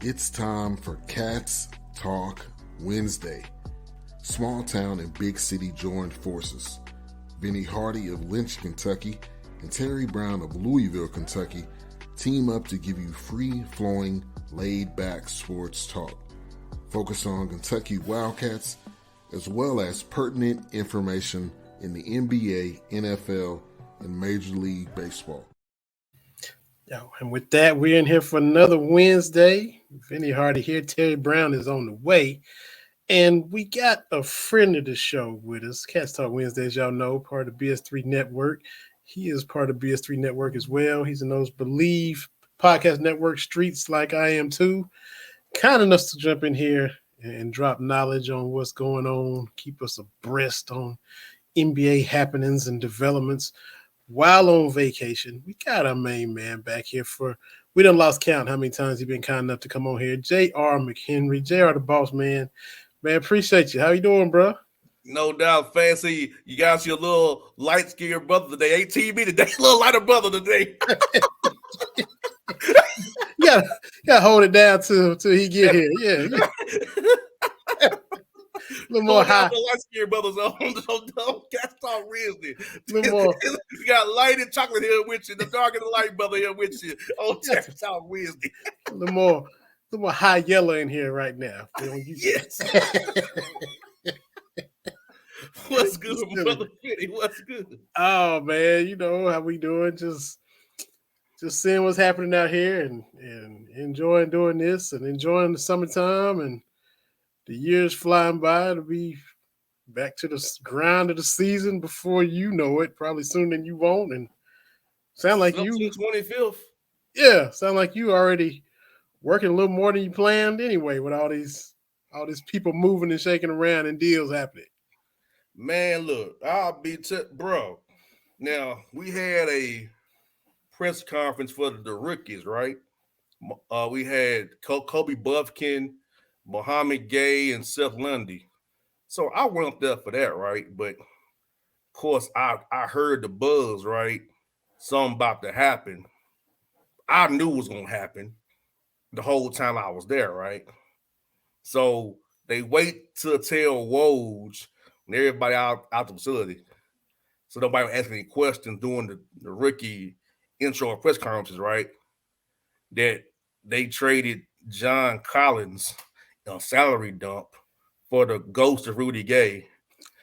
It's time for Cats Talk Wednesday. Small town and big city joined forces. Vinny Hardy of Lynch, Kentucky, and Terry Brown of Louisville, Kentucky, team up to give you free-flowing, laid-back sports talk. Focus on Kentucky Wildcats, as well as pertinent information in the NBA, NFL, and Major League Baseball. And with that, we're in here for another Wednesday. Vinny Hardy here. Terry Brown is on the way. And we got a friend of the show with us. Cats Talk Wednesday, as y'all know, part of the BS3 Network. He is part of BS3 Network as well. He's in those Believe podcast network streets like I am too. Kind enough to jump in here and drop knowledge on what's going on, keep us abreast on NBA happenings and developments. While on vacation, we got our main man back here we done lost count how many times he been kind enough to come on here. J.R. McHenry, J.R. the boss man. Man, appreciate you. How you doing, bro? No doubt, fancy. You got your little light-skinned brother today. 18 me today, little lighter brother today. You gotta hold it down till he get here. Yeah. A little more high. The light-skinned brothers on Cats Talk Wednesday. A little more. You got light and chocolate here with you, the dark and the light brother here with you on Cats Talk Wednesday. A little more high yellow in here right now. Yes. What's good, brother Fitty? What's good? Oh man, you know how we doing? Just seeing what's happening out here and enjoying doing this and enjoying the summertime and the years flying by to be back to the grind of the season before you know it, probably sooner than you want. And sound like you 25th. Yeah, sound like you already working a little more than you planned anyway with all these people moving and shaking around and deals happening. Man, look, I'll be bro. Now, we had a press conference for the rookies, right? We had Kobe Buffkin, Muhammad Gay, and Seth Lundy. So I went up there for that, right? But of course, I heard the buzz, right? Something about to happen. I knew it was gonna happen the whole time I was there, right? So they wait to tell Woj and everybody out the facility. So nobody was asking any questions during the rookie intro press conferences, right? That they traded John Collins on salary dump for the ghost of Rudy Gay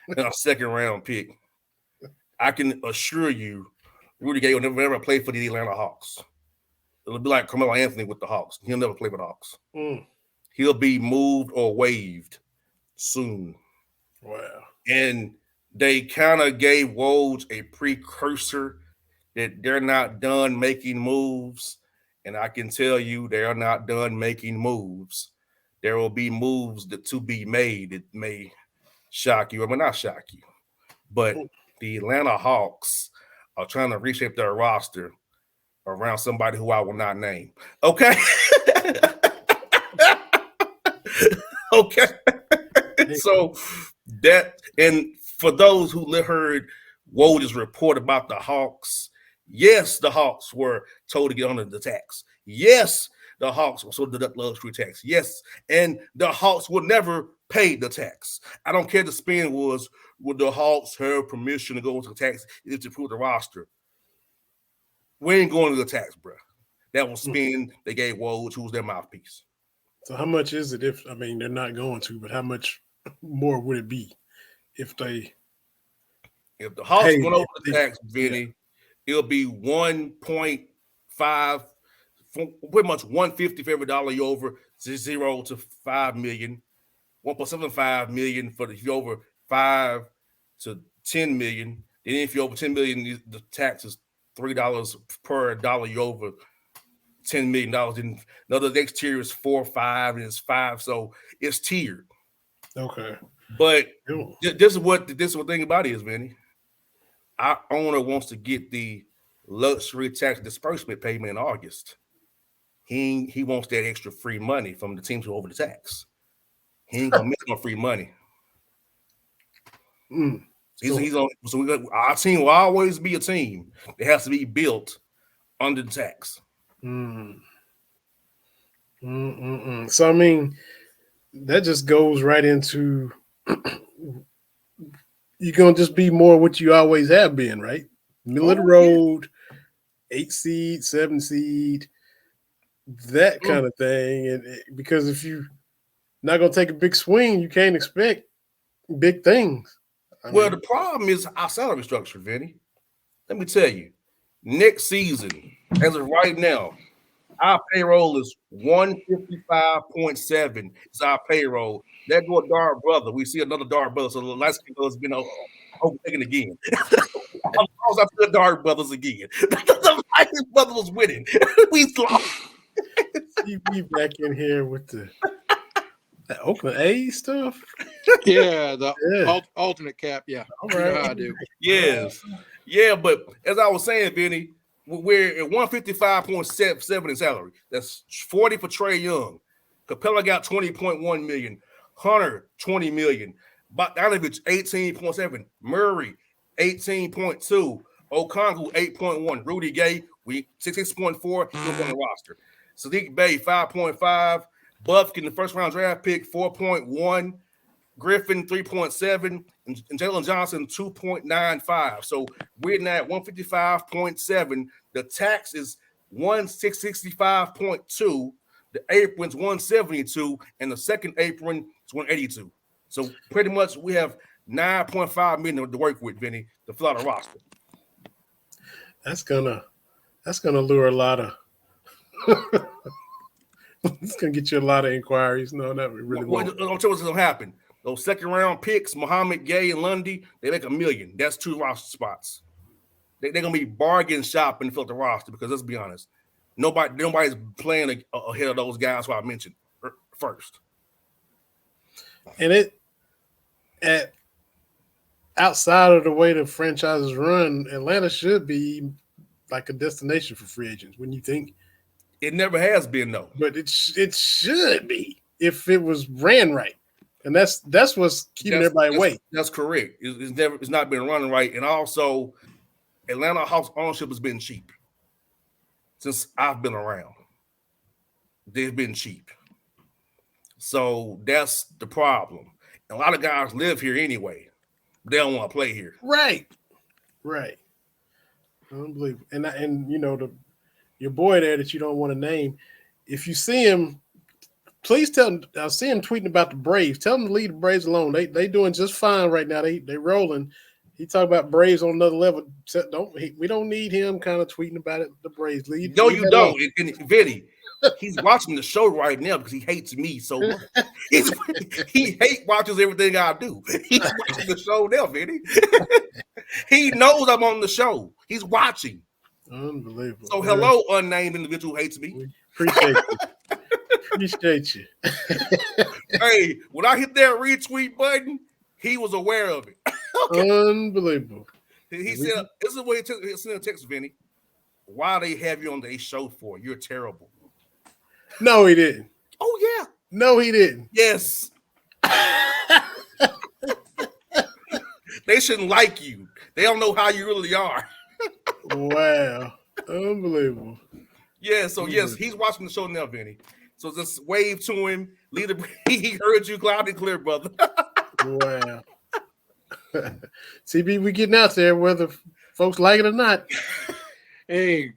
and a second round pick. I can assure you, Rudy Gay will never play for the Atlanta Hawks. It'll be like Carmelo Anthony with the Hawks. He'll never play with the Hawks. He'll be moved or waived soon. Wow. And they kind of gave Woj a precursor that they're not done making moves. And I can tell you they are not done making moves. There will be moves to be made. It may shock you. I mean, not shock you. But the Atlanta Hawks are trying to reshape their roster around somebody who I will not name. Okay? Okay. So that, and for those who heard Woj's report about the Hawks, yes, the Hawks were told to get under the tax. Yes, the Hawks were told to deduct luxury tax. Yes, and the Hawks would never pay the tax. I don't care the spin was, would the Hawks have permission to go into the tax if to prove the roster? We ain't going to the tax, bro. That was spin they gave Woj, who was their mouthpiece. So how much is it if, I mean, they're not going to, but how much more would it be if the Hawks went over the tax, Vinny, it'll be 1.5, pretty much 150 for every dollar you over, 0 to 5 million, 1.75 million for if you're over 5 to 10 million. Then if you're over 10 million, the tax is $3 per dollar you over $10 million. And another next tier is 4, 5, and it's 5. So it's tiered. Okay. But this is what the thing about it is, Vinny. Our owner wants to get the luxury tax disbursement payment in August. He wants that extra free money from the teams who over the tax. He ain't gonna miss no free money. Our team will always be a team that has to be built under the tax. So I mean, that just goes right into you're gonna just be more what you always have been, right? Middle of the road, 8 seed, 7 seed, that kind of thing. And because if you not gonna take a big swing, you can't expect big things. Well, the problem is our salary structure, Vinny. Let me tell you, next season, as of right now, our payroll is 155.7. It's our payroll. That go a Dart brother. We see another Dart brother. So the last game has been overtaken again. I was up to the Dart brothers again. The Vikings brother was winning. We lost. You back in here with the Oakland A stuff. Yeah, the alternate cap. Yeah, all right. You know how I do. Yes, yeah, but as I was saying, Vinny, we're at 155.7 in salary. That's 40 for Trey Young. Capella got 20.1 million. Hunter 20 million. Bogdanovich 18.7. Murray 18.2. Okongwu 8.1. Rudy Gay 6.4. He's on the roster. Sadiq Bey 5.5. Buffkin, the first round draft pick 4.1. Griffin 3.7 and Jalen Johnson 2.95. So we're at 155.7. The tax is 165.2. The apron's 172, and the second apron is 182. So pretty much we have 9.5 million to work with, Vinny, to fill out a roster. That's gonna lure a lot of. It's gonna get you a lot of inquiries. No, that really won't. I'll tell you what's gonna happen. Those second round picks, Muhammad, Gay, and Lundy, they make $1 million. That's 2 roster spots. They're gonna be bargain shopping to fill the roster because let's be honest, nobody's playing ahead of those guys who I mentioned first. And outside of the way the franchises run, Atlanta should be like a destination for free agents. When you think it never has been, though, but it should be if it was ran right. And that's what's keeping everybody away. That's correct. It's not been running right. And also, Atlanta house ownership has been cheap since I've been around. They've been cheap. So that's the problem. And a lot of guys live here anyway. They don't want to play here. Right. Unbelievable. And you know, your boy there that you don't want to name, if you see him, please tell him. I see him tweeting about the Braves. Tell him to leave the Braves alone. They doing just fine right now. They rolling. He talking about Braves on another level. We don't need him kind of tweeting about it. The Braves leave. No, you don't. Vinny, he's watching the show right now because he hates me so much. He watches everything I do. He's watching the show now, Vinny. He knows I'm on the show. He's watching. Unbelievable. So hello, unnamed individual who hates me. We appreciate you. Appreciate you. Hey, when I hit that retweet button, he was aware of it. Okay. Unbelievable. He said, "This is the way he sent a text, Vinny. Why they have you on the show for? You're terrible." No, he didn't. Oh yeah. No, he didn't. Yes. They shouldn't like you. They don't know how you really are. Wow. Unbelievable. Yeah, so yes, he's watching the show now, Vinny. So just wave to him. He heard you loud and clear, brother. Wow. CB, we getting out there whether folks like it or not. Hey.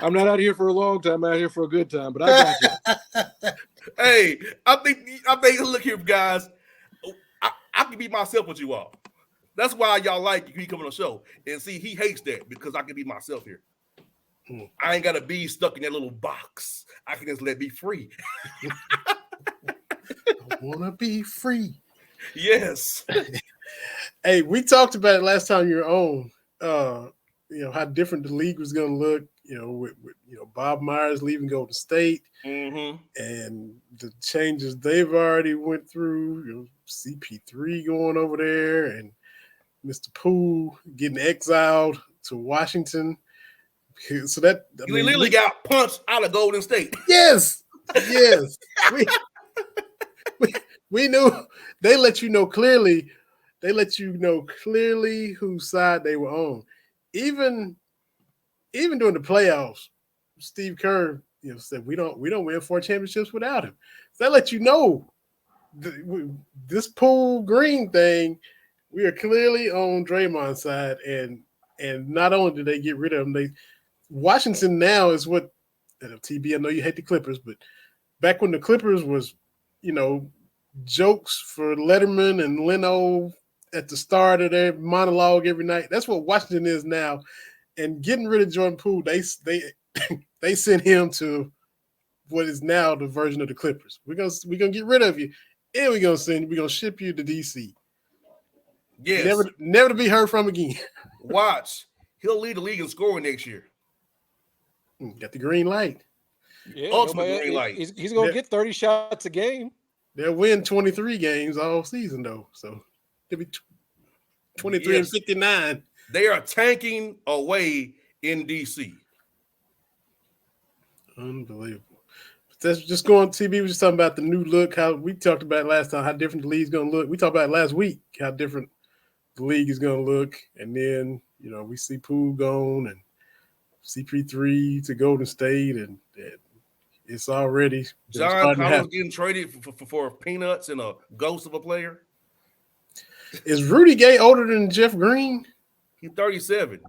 I'm not out here for a long time. I'm out here for a good time, but I got you. Hey, I think look here, guys. I can be myself with you all. That's why y'all like he come on the show. And see, he hates that because I can be myself here. I ain't gotta be stuck in that little box. I can just let me free. I wanna be free. Yes. Hey, we talked about it last time you were on. You know how different the league was gonna look. You know, with Bob Myers leaving Golden State, and the changes they've already went through. You know, CP3 going over there, and Mr. Poole getting exiled to Washington. So that you literally got punched out of Golden State. Yes. We knew they let you know clearly. They let you know clearly whose side they were on. Even during the playoffs, Steve Kerr, said we don't win 4 championships without him. So that lets you know this Poole Green thing, we are clearly on Draymond's side, and not only did they get rid of him, Washington now is what TB. I know you hate the Clippers, but back when the Clippers was, jokes for Letterman and Leno at the start of their monologue every night. That's what Washington is now. And getting rid of Jordan Poole, they sent him to what is now the version of the Clippers. We're gonna get rid of you, and we're gonna ship you to DC. Yes. Never to be heard from again. Watch. He'll lead the league in scoring next year. Got the green light. Yeah, Ultimate green light. He's gonna get 30 shots a game. They'll win 23 games all season though. So it'll be 23 and 59. They are tanking away in DC. Unbelievable. That's just going. TB was just talking about the new look. How we talked about last time, how different the league's going to look. We talked about last week how different the league is going to look, and then we see Poole gone and CP3 to Golden State, and it's already John Collins getting traded for peanuts and a ghost of a player. Is Rudy Gay older than Jeff Green? He's 37.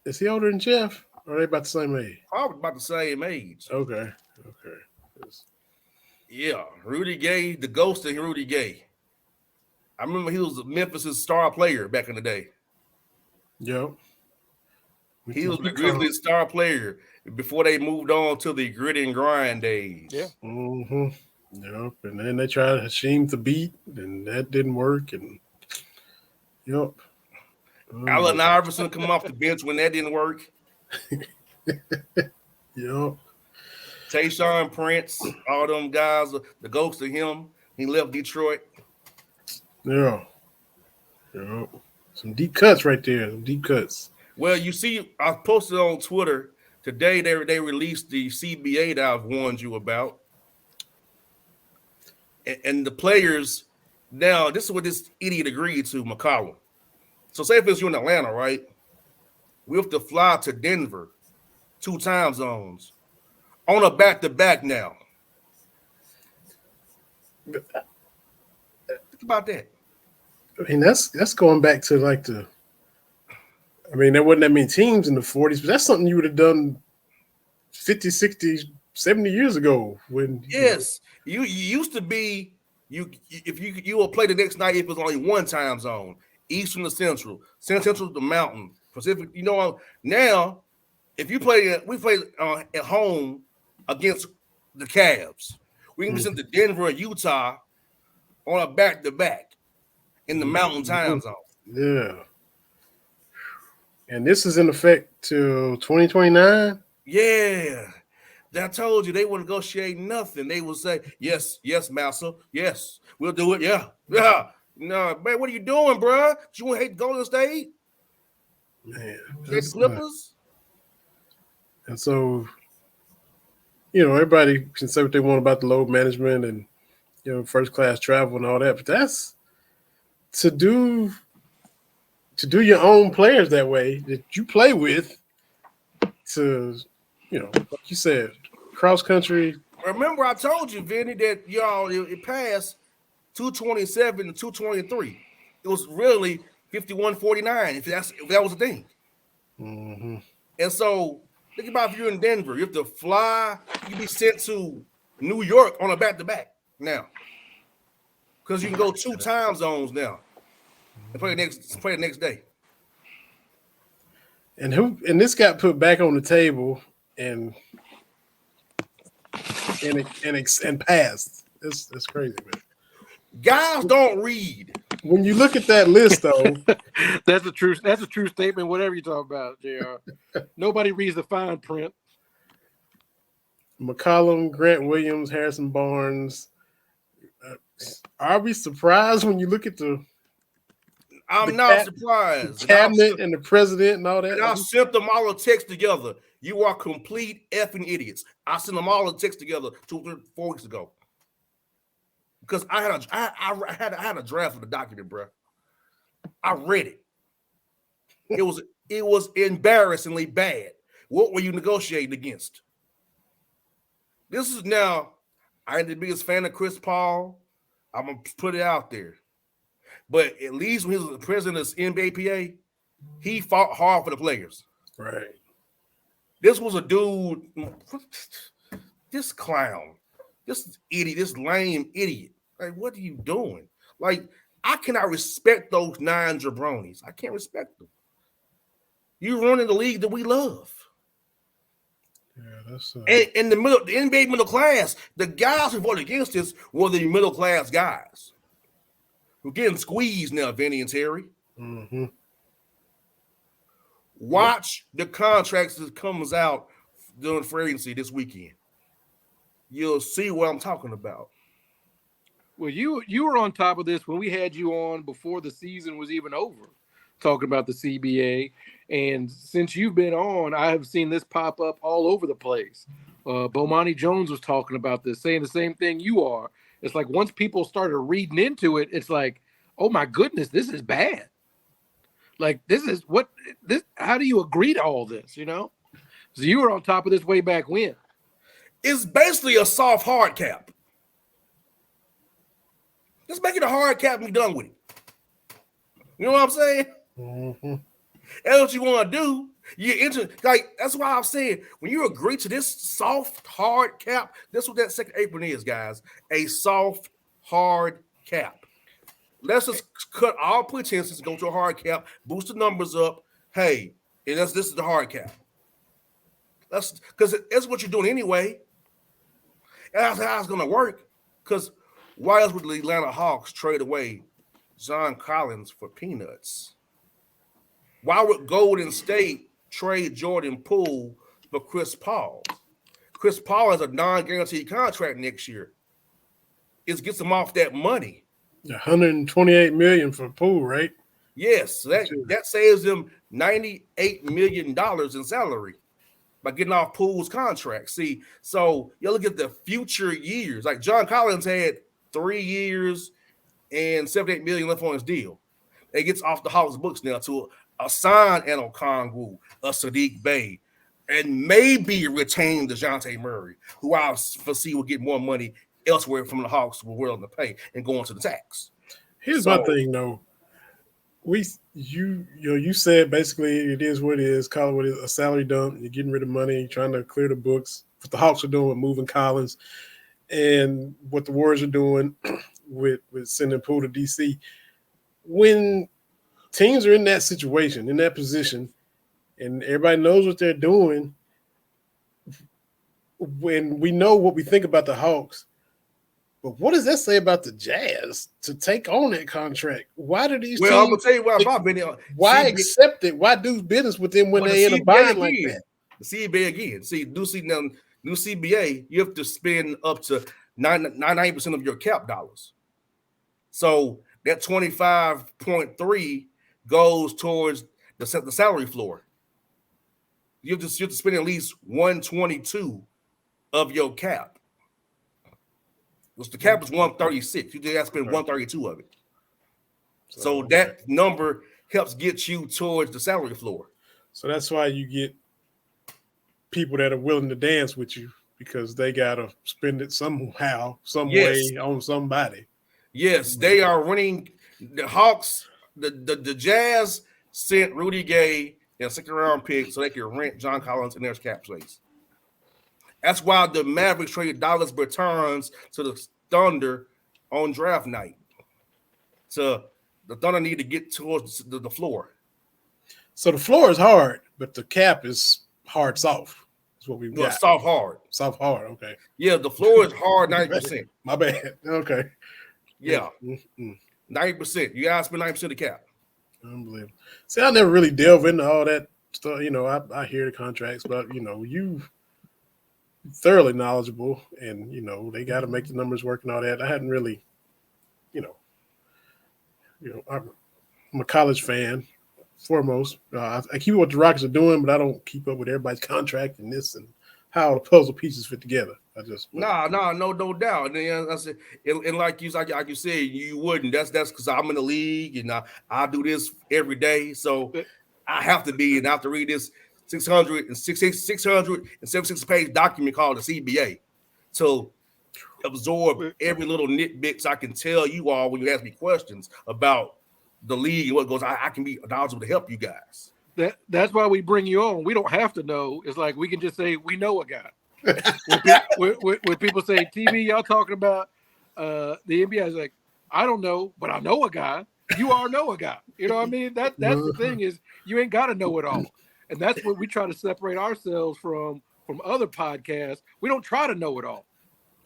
Is he older than Jeff? Or are they about the same age? Probably about the same age. Okay. Yeah, Rudy Gay, the ghost of Rudy Gay. I remember he was Memphis' star player back in the day. Yep. He was the Grizzlies' star player before they moved on to the grit and grind days. Yeah. Mm-hmm. Yep. And then they tried Hasheem to beat, and that didn't work. And yep. Allen Iverson come off the bench when that didn't work. Yep. Tayshaun Prince, all them guys, the ghost of him. He left Detroit. Yeah. Yep. Some deep cuts right there. Some deep cuts. Well, you see, I posted on Twitter today. They released the CBA that I've warned you about, and the players. Now, this is what this idiot agreed to, McCollum. So, say if it's you in Atlanta, right? We have to fly to Denver, 2 time zones, on a back-to-back now. Think about that. I mean, that's going back to there wasn't that many teams in the 40s, but that's something you would have done 50, 60, 70 years ago. Yes. You used to be, if you will play the next night if it's only 1 time zone, Eastern to Central, Central to Mountain, Pacific. Now, if we play at home against the Cavs, we can be sent to Denver or Utah on a back-to-back in the Mountain time zone. Yeah. And this is in effect till 2029? Yeah. I told you they wouldn't negotiate nothing. They would say, yes, Massa. Yes, we'll do it. Yeah. No, man, what are you doing, bro? You want to hate Golden State? Man. The Clippers? And so, everybody can say what they want about the load management and, first class travel and all that, but that's to do your own players that way that you play with to, like you said, cross country. Remember, I told you, Vinny, that it passed 227 to 223. It was really 51-49 if that was the thing. Mm-hmm. And so think about if you're in Denver, you have to fly, you can be sent to New York on a back-to-back now. Because you can go 2 time zones now and play the next day. And this got put back on the table and passed. That's crazy, man. Guys don't read. When you look at that list, though, that's a true statement. Whatever you talk about, JR. Nobody reads the fine print. McCollum, Grant Williams, Harrison Barnes. Are we surprised when you look at I'm not surprised. The cabinet and the president and all that? And I sent them all a text together. You are complete effing idiots. I sent them all a text together 2-4 weeks ago. Because I had a draft of the document, bro. I read it. It was embarrassingly bad. What were you negotiating against? This is now, I ain't the biggest fan of Chris Paul. I'm going to put it out there. But at least when he was the president of the NBAPA, he fought hard for the players. Right. This was a dude, this clown, this idiot, this lame idiot. Like, what are you doing? Like, I cannot respect those 9 jabronis. I can't respect them. You're running the league that we love. Yeah, that's and the NBA middle class, the guys who voted against this were the middle class guys. We're getting squeezed now, Vinny and Terry. Mm-hmm. Watch the contracts that comes out during free agency this weekend. You'll see what I'm talking about. Well, you were on top of this when we had you on before the season was even over, talking about the CBA. And since you've been on, I have seen this pop up all over the place. Bomani Jones was talking about this, saying the same thing you are. It's like once people started reading into it, it's like, oh my goodness, this is bad. Like, how do you agree to all this, you know? So you were on top of this way back when. It's basically a soft hard cap. Just make it a hard cap and be done with it. You know what I'm saying? Mm-hmm. That's what you want to do. That's why I'm saying when you agree to this soft, hard cap, that's what that second apron is, guys. A soft, hard cap. Let's just cut all pretenses, go to a hard cap, boost the numbers up. Hey, and this is the hard cap. Because that's what you're doing anyway. And that's how it's going to work. Because why else would the Atlanta Hawks trade away John Collins for peanuts? Why would Golden State trade Jordan Poole for Chris Paul? Chris Paul has a non-guaranteed contract next year. It gets him off that money. $128 million for Poole, right? Yes, that saves them $98 million in salary by getting off Poole's contract. See, so you look at the future years. Like John Collins had 3 years and $78 million left on his deal. It gets off the Hawks books now to assign an Okongwu, a Sadiq Bey, and maybe retain DeJounte Murray, who I foresee will get more money elsewhere from the Hawks were willing to pay and go into the tax. Here's my thing, though. You said basically it is what it is. Call it what it is, a salary dump. You're getting rid of money. You're trying to clear the books. What the Hawks are doing with moving Collins, and what the Warriors are doing with sending Poole to DC. When teams are in that situation, in that position, and everybody knows what they're doing, when we know what we think about the Hawks, but what does that say about the Jazz to take on that contract? Why do these teams? I'm gonna tell you why Bob Benny. Why accept it? Why do business with them when they're in a bind like that? The CBA again. See, new CBA, you have to spend up to 90% of your cap dollars. So that 25.3 goes towards the salary floor. You have to spend at least 122 of your cap. The cap is 136. You just have to spend 132 of it. So that number helps get you towards the salary floor. So that's why you get people that are willing to dance with you, because they got to spend it somehow, some way on somebody. Yes, they are running the Hawks. The Jazz sent Rudy Gay and a second-round pick so they could rent John Collins in their cap space. That's why the Mavericks traded Dallas Bertans to the Thunder on draft night. So the Thunder need to get towards the floor. So the floor is hard, but the cap is hard soft. That's what we've got. Soft hard. Soft hard, okay. Yeah, the floor is hard 90%. My bad. Okay. Yeah. 90%. You gotta spend 90% of the cap. Unbelievable. See, I never really delve into all that stuff. You know, I hear the contracts, but you thoroughly knowledgeable, and they got to make the numbers work and all that. I hadn't really, I'm a college fan foremost. I keep up what the Rockets are doing, but I don't keep up with everybody's contract and this and how the puzzle pieces fit together. No doubt. And then I said, and like you said, you wouldn't. That's because I'm in the league and I do this every day, so I have to be and I have to read this 676-page document called the CBA to absorb every little nitbits I can tell you all when you ask me questions about the league and what goes. I can be knowledgeable to help you guys. That's why we bring you on. We don't have to know. It's like we can just say we know a guy. when people say TV, y'all talking about the NBA, is like, I don't know, but I know a guy. You all know a guy. You know what I mean? That's the thing, is you ain't got to know it all. And that's what we try to separate ourselves from other podcasts. We don't try to know it all,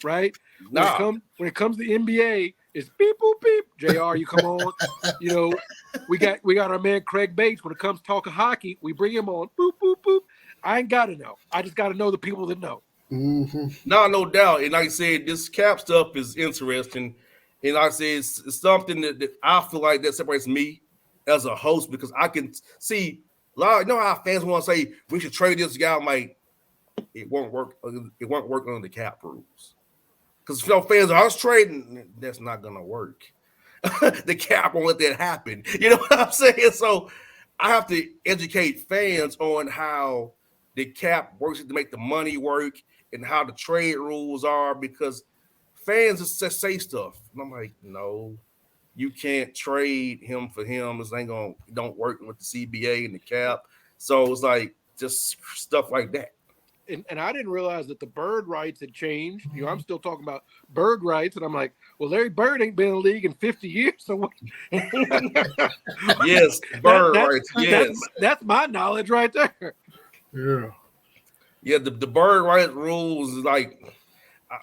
right? When it comes to NBA, it's beep boop beep. JR, you come on. You know, we got our man Craig Bates. When it comes to talking hockey, we bring him on. Boop boop boop. I ain't got to know. I just got to know the people that know. Mm-hmm. No doubt. And like I said, this cap stuff is interesting. And like I said, it's something that I feel like that separates me as a host, because I can see a lot. You know how fans want to say we should trade this guy? I'm like, it won't work. It won't work under the cap rules. Because fans are trading, that's not gonna work. The cap won't let that happen. You know what I'm saying? So I have to educate fans on how the cap works to make the money work and how the trade rules are, because fans just say stuff. And I'm like, no, you can't trade him for him. It don't work with the CBA and the cap. So it's like just stuff like that. And I didn't realize that the bird rights had changed. You know, I'm still talking about bird rights, and I'm like, well, Larry Bird ain't been in the league in 50 years. So what? Yes, bird rights. Yes, that's my knowledge right there. Yeah. The bird rights rules is like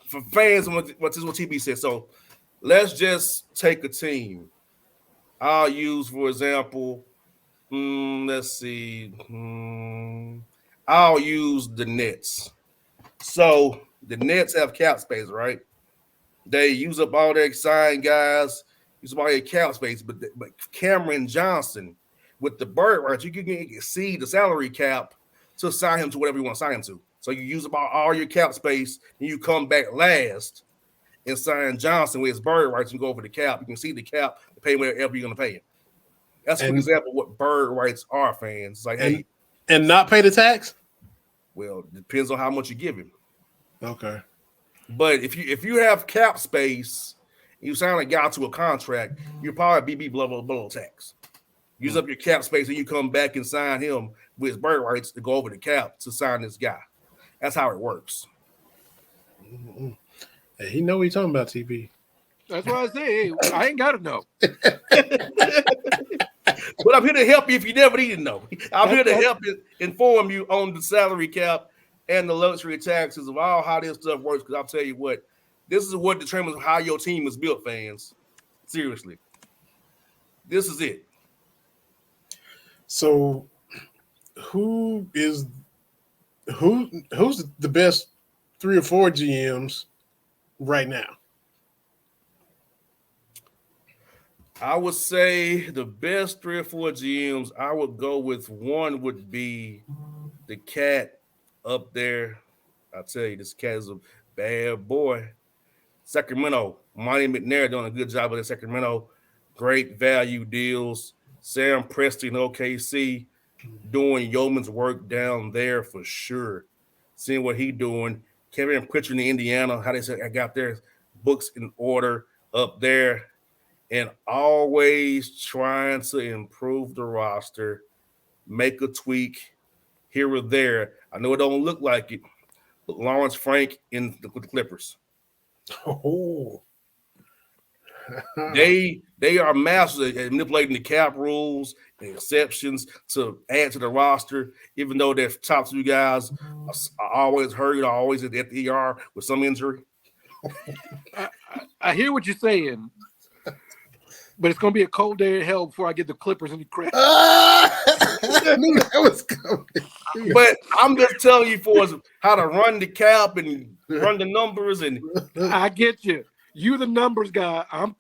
for fans. What TB said. So let's just take a team. I'll use, for example, let's see. I'll use the Nets. So the Nets have cap space, right? They use up all their signed guys, use up all their cap space. But Cameron Johnson, with the bird rights, you can exceed the salary cap to sign him to whatever you want to sign him to. So you use up all your cap space, and you come back last and sign Johnson with his bird rights and go over the cap. You can see the cap to pay whatever you're going to pay him. That's an example of what bird rights are, fans. It's like, hey. And not pay the tax? Well, it depends on how much you give him. Okay. But if you have cap space, you sign a guy to a contract, you'll probably be below tax. Use up your cap space, and you come back and sign him with his bird rights to go over the cap to sign this guy. That's how it works. Mm-hmm. Hey, he know what he's talking about, TP. That's why I say, hey, I ain't got to know. But I'm here to help you if you never need to know. I'm here to help you, inform you on the salary cap and the luxury taxes of all how this stuff works. Because I'll tell you what, this is what determines how your team is built, fans. Seriously. This is it. So who's the best 3 or 4 GMs right now? I would say the best 3 or 4 GMs, I would go with, one would be the cat up there. I'll tell you, this cat is a bad boy. Sacramento, Monty McNair doing a good job with Sacramento. Great value deals. Sam Presti in OKC doing yeoman's work down there for sure. Seeing what he doing. Kevin Pritchard in Indiana, how they said I got their books in order up there. And always trying to improve the roster, make a tweak here or there. I know it don't look like it, but Lawrence Frank with the Clippers. Oh. They are masters at manipulating the cap rules and exceptions to add to the roster, even though their top 2 guys are always hurt, or always at the ER with some injury. I hear what you're saying. But it's going to be a cold day in hell before I get the Clippers any credit. I knew that was coming. But I'm just telling you for how to run the cap and run the numbers. And I get you. You the numbers guy. I'm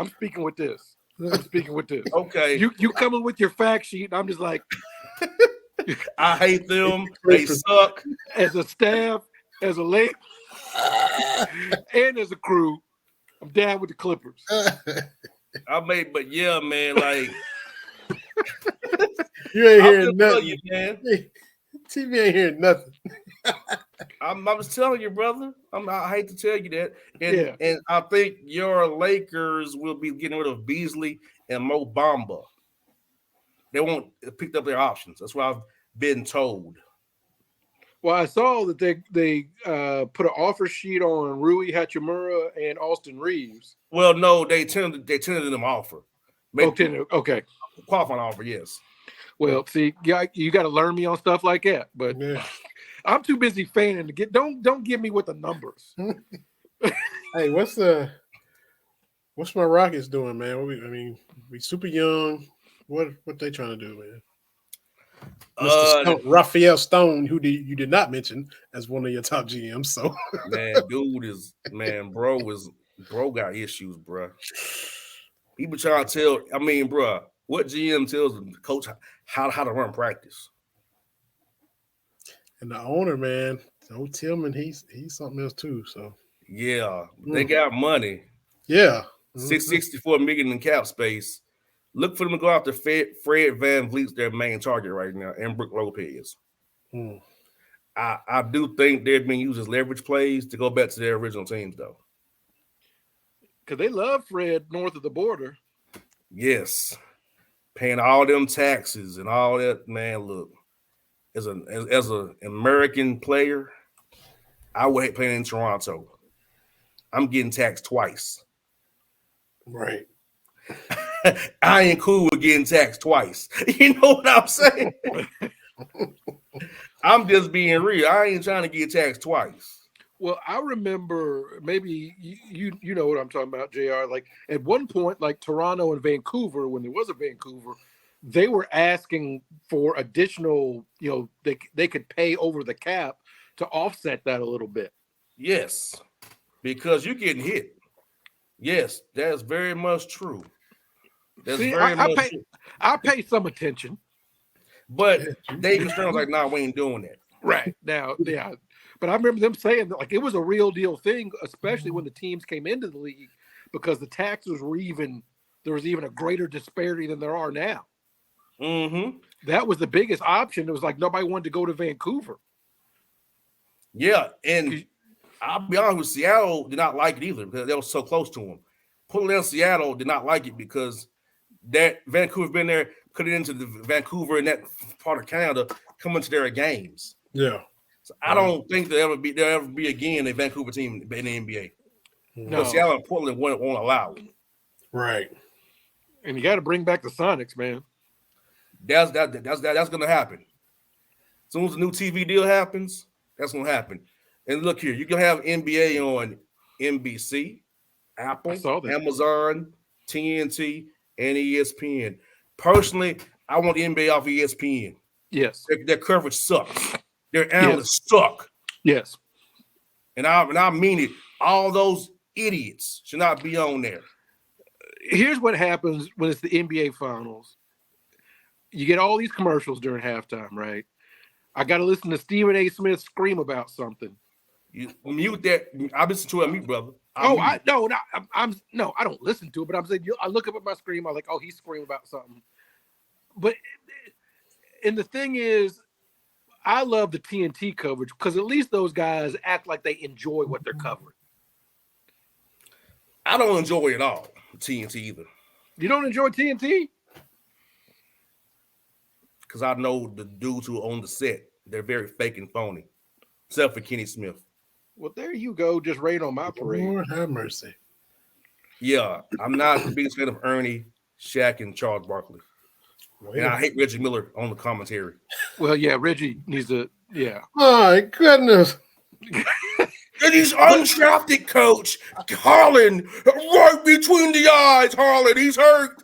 speaking with this. Okay. You coming with your fact sheet, and I'm just like, I hate them. They suck. As a staff, as a lady, and as a crew, I'm down with the Clippers. But yeah, man, like you ain't hearing nothing. You, man. TV ain't hearing nothing. I'm just telling you, brother. I hate to tell you that. And I think your Lakers will be getting rid of Beasley and Mo Bamba. They won't pick up their options. That's what I've been told. Well, I saw that they put an offer sheet on Rui Hachimura and Austin Reeves. Well, no, they tended them offer. Okay. Qualifying offer, yes. Well, see, you got to learn me on stuff like that. But I'm too busy fanning to get. Don't give me with the numbers. Hey, what's my Rockets doing, man? We super young. What they trying to do, man? Mr. Raphael Stone, who you did not mention as one of your top GMs. So bro got issues, bro. He been trying to tell. Bro, what GM tells the coach how to run practice? And the owner, man, old Tillman, he's something else too. So yeah, they got money. Yeah, $664 million in cap space. Look for them to go after Fred Van Vliet's their main target right now, and Brook Lopez. I do think they're being used as leverage plays to go back to their original teams, though. Because they love Fred north of the border. Yes. Paying all them taxes and all that, man, look. As an American player, I would hate playing in Toronto. I'm getting taxed twice. Right. I ain't cool with getting taxed twice. You know what I'm saying? I'm just being real. I ain't trying to get taxed twice. Well, I remember maybe you know what I'm talking about, JR. Like at one point, like Toronto and Vancouver, when there was a Vancouver, they were asking for additional, they could pay over the cap to offset that a little bit. Yes, because you're getting hit. Yes, that's very much true. I pay some attention. But David Stern's like, nah, we ain't doing that. Right. Now, yeah. But I remember them saying that, like, it was a real deal thing, especially when the teams came into the league, because the taxes were there was even a greater disparity than there are now. Mm-hmm. That was the biggest option. It was like nobody wanted to go to Vancouver. Yeah, and I'll be honest with Seattle did not like it either because they were so close to them. Portland and Seattle did not like it because that Vancouver's been there, put it into the Vancouver and that part of Canada coming to their games. Yeah. So I don't think there'll ever be again a Vancouver team in the NBA. No. Seattle and Portland won't allow it. Right. And you got to bring back the Sonics, man. That's going to happen. As soon as the new TV deal happens, that's going to happen. And look here, you can have NBA on NBC, Apple, Amazon, TNT, and ESPN. Personally, I want the NBA off ESPN. Yes. Their coverage sucks. Their analysts suck. Yes. And I mean it. All those idiots should not be on there. Here's what happens when it's the NBA Finals. You get all these commercials during halftime, right? I got to listen to Stephen A. Smith scream about something. You mute that. I listen to it, mute, brother. I don't listen to it, but I'm saying I look up at my screen. I'm like, oh, he's screaming about something. But and the thing is, I love the TNT coverage because at least those guys act like they enjoy what they're covering. I don't enjoy it all, TNT either. You don't enjoy TNT? Because I know the dudes who own the set, they're very fake and phony, except for Kenny Smith. Well, there you go. Just rain on my parade. Lord have mercy. Yeah, I'm not the biggest fan of Ernie, Shaq, and Charles Barkley. And I hate Reggie Miller on the commentary. Well, yeah, Reggie needs to, yeah. My goodness. And he's undrafted coach, Harlan, right between the eyes, Harlan, he's hurt.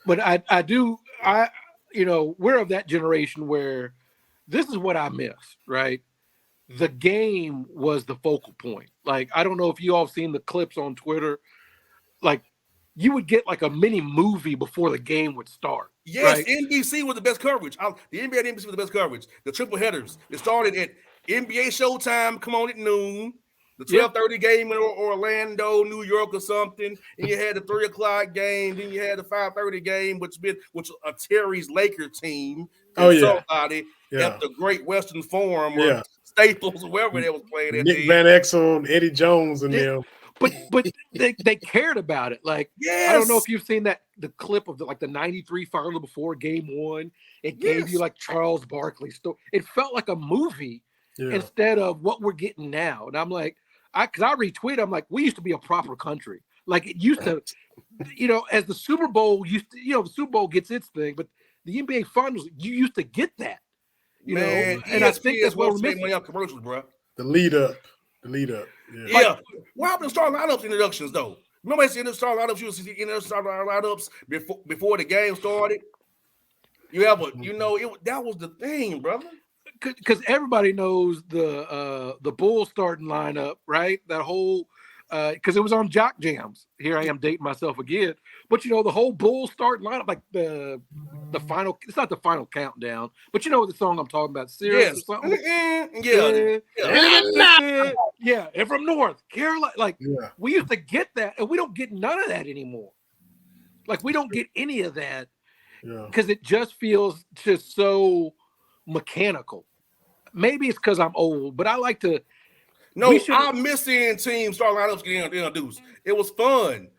But we're of that generation where this is what I miss, right? The game was the focal point. Like, I don't know if you all have seen the clips on Twitter. Like, you would get like a mini movie before the game would start. Yes, right? NBC was the best coverage. The NBA NBC was the best coverage. The triple headers. It started at NBA Showtime, come on at noon. the 12:30 game in Orlando, New York, or something, and you had the 3 o'clock game. Then you had the 5:30 game, which was a Terry's Laker team. Somebody at the Great Western Forum or Staples, or wherever they was playing. Nick Van Exel, Eddie Jones, and them. But they cared about it. Like, I don't know if you've seen the clip of the 93 final before game 1. It gave you like Charles Barkley's story. It felt like a movie instead of what we're getting now. And I'm like, because I retweet, I'm like, we used to be a proper country. Like it used to, as the Super Bowl used to, the Super Bowl gets its thing, but the NBA Finals, you used to get that. Man, and I think that's what we're missing. Money on commercials, bro. The lead up. Yeah. What happened to starting lineups introductions though? Remember I said the starting lineups, you see in the starting lineups before the game started. You have that was the thing, brother. Because everybody knows the Bulls starting lineup, right? That whole because it was on Jock Jams. Here I am dating myself again. But the whole Bulls starting lineup, like the final. It's not the final countdown, but you know the song I'm talking about, Sirius or something. Yeah. And from North Carolina, we used to get that, and we don't get none of that anymore. Like we don't get any of that because it just feels just so mechanical. Maybe it's because I'm old, but I like to. No, I miss seeing teams start lineups getting introduced. It was fun.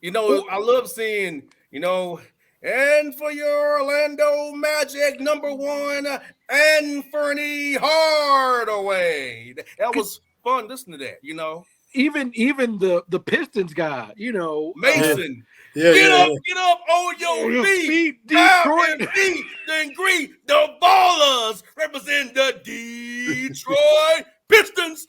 I love seeing, and for your Orlando Magic #1, Anthony Hardaway. That was fun listening to that, Even the Pistons guy, Mason. Get up on your feet. Detroit. Then greet the Ballers represent the Detroit Pistons.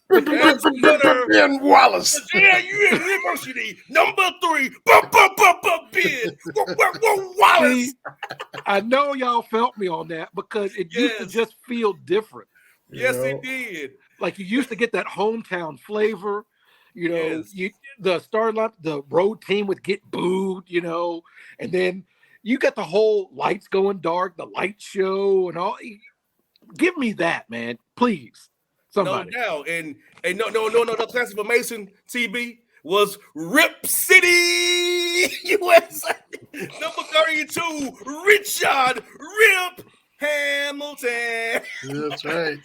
And Wallace. University #3. Bid. Wallace. I know y'all felt me on that because it used to just feel different. Yes, it did. Like you used to get that hometown flavor. The starting the road team would get booed, and then you got the whole lights going dark, the light show, and all. Give me that, man, please. Somebody. No doubt, and no. The classic for Mason TB was Rip City, USA. #32, Richard Rip Hamilton. That's right.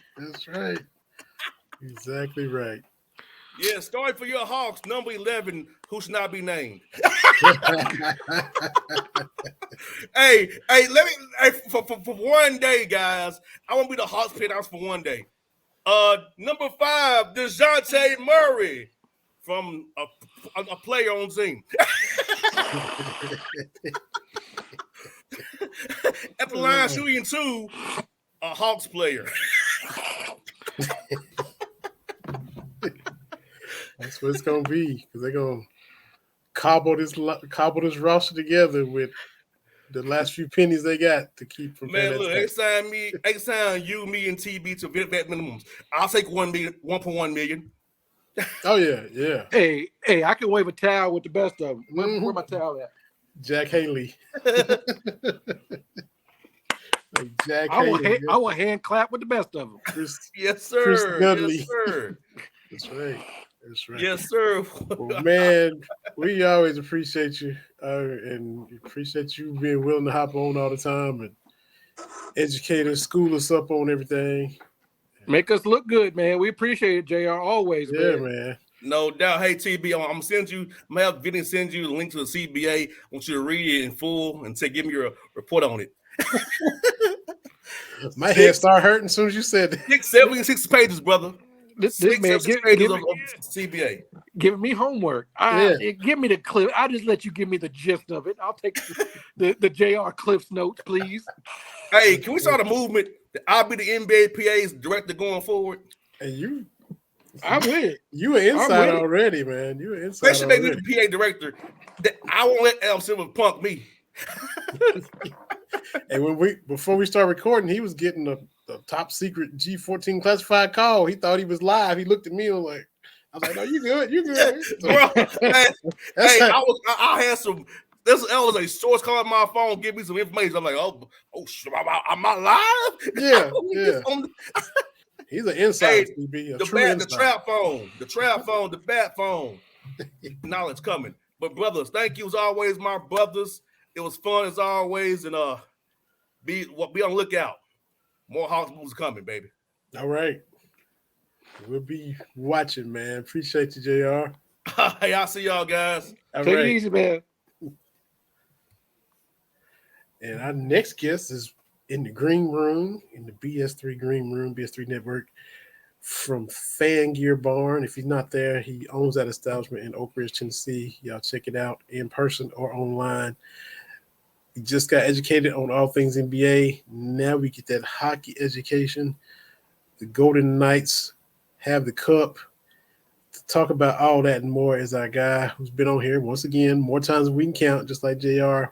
Exactly right. Yeah, starting for your Hawks, #11, who should not be named. Hey, let me for one day, guys. I want to be the Hawks pithouse for one day. #5, DeJounte Murray from a player on team. At the line shooting 2, a Hawks player. That's what it's gonna be because they're gonna cobble this roster together with the last few pennies they got to keep from. Man, look, next time me and TB to vet minimums. I'll take 1.1 million. Oh yeah. Hey, I can wave a towel with the best of them. Where my towel at? Jack Haley. I will hand clap with the best of them. Yes, sir. Chris Dudley. Yes, sir. That's right. Yes, sir. Well, man, we always appreciate you and appreciate you being willing to hop on all the time and educate us, school us up on everything. Make us look good, man. We appreciate it, JR. Always, man. No doubt. Hey, TB, I'm gonna send you. I'm gonna have Vinny send you the link to the CBA. I want you to read it in full and give me your report on it. My head started hurting as soon as you said it. 76 pages, brother. This man, of CBA. Giving me homework. Give me the clip. I just let you give me the gist of it. I'll take the JR Cliff's notes, please. Hey, can we start a movement that I'll be the NBA PA's director going forward? And I'm with it. You an insider already, man. You an insider. Especially they need the PA director. That I won't let Al Silver punk me. And before we start recording, he was getting the top secret G14 classified call. He thought he was live. He looked at me and I was like, "No, you good? You good?" Bro, I had some. This was a source calling my phone, give me some information. I'm like, oh, am I live? Yeah. He's an insider, Hey, CB, a the true bat, insider. the trap phone, the bat phone. Knowledge coming. But brothers, thank you as always, my brothers. It was fun as always, and be on the lookout. More Hawks moves coming, baby. All right. We'll be watching, man. Appreciate you, JR. Hey, I'll see y'all guys. All Take right. it easy, man. And our next guest is in the green room, in the BS3 green room, BS3 network, from Fan Gear Barn. If he's not there, he owns that establishment in Oak Ridge, Tennessee. Y'all check it out in person or online. He just got educated on all things NBA. Now we get that hockey education. The Golden Knights have the cup. To talk about all that and more is our guy who's been on here once again, more times than we can count, just like JR.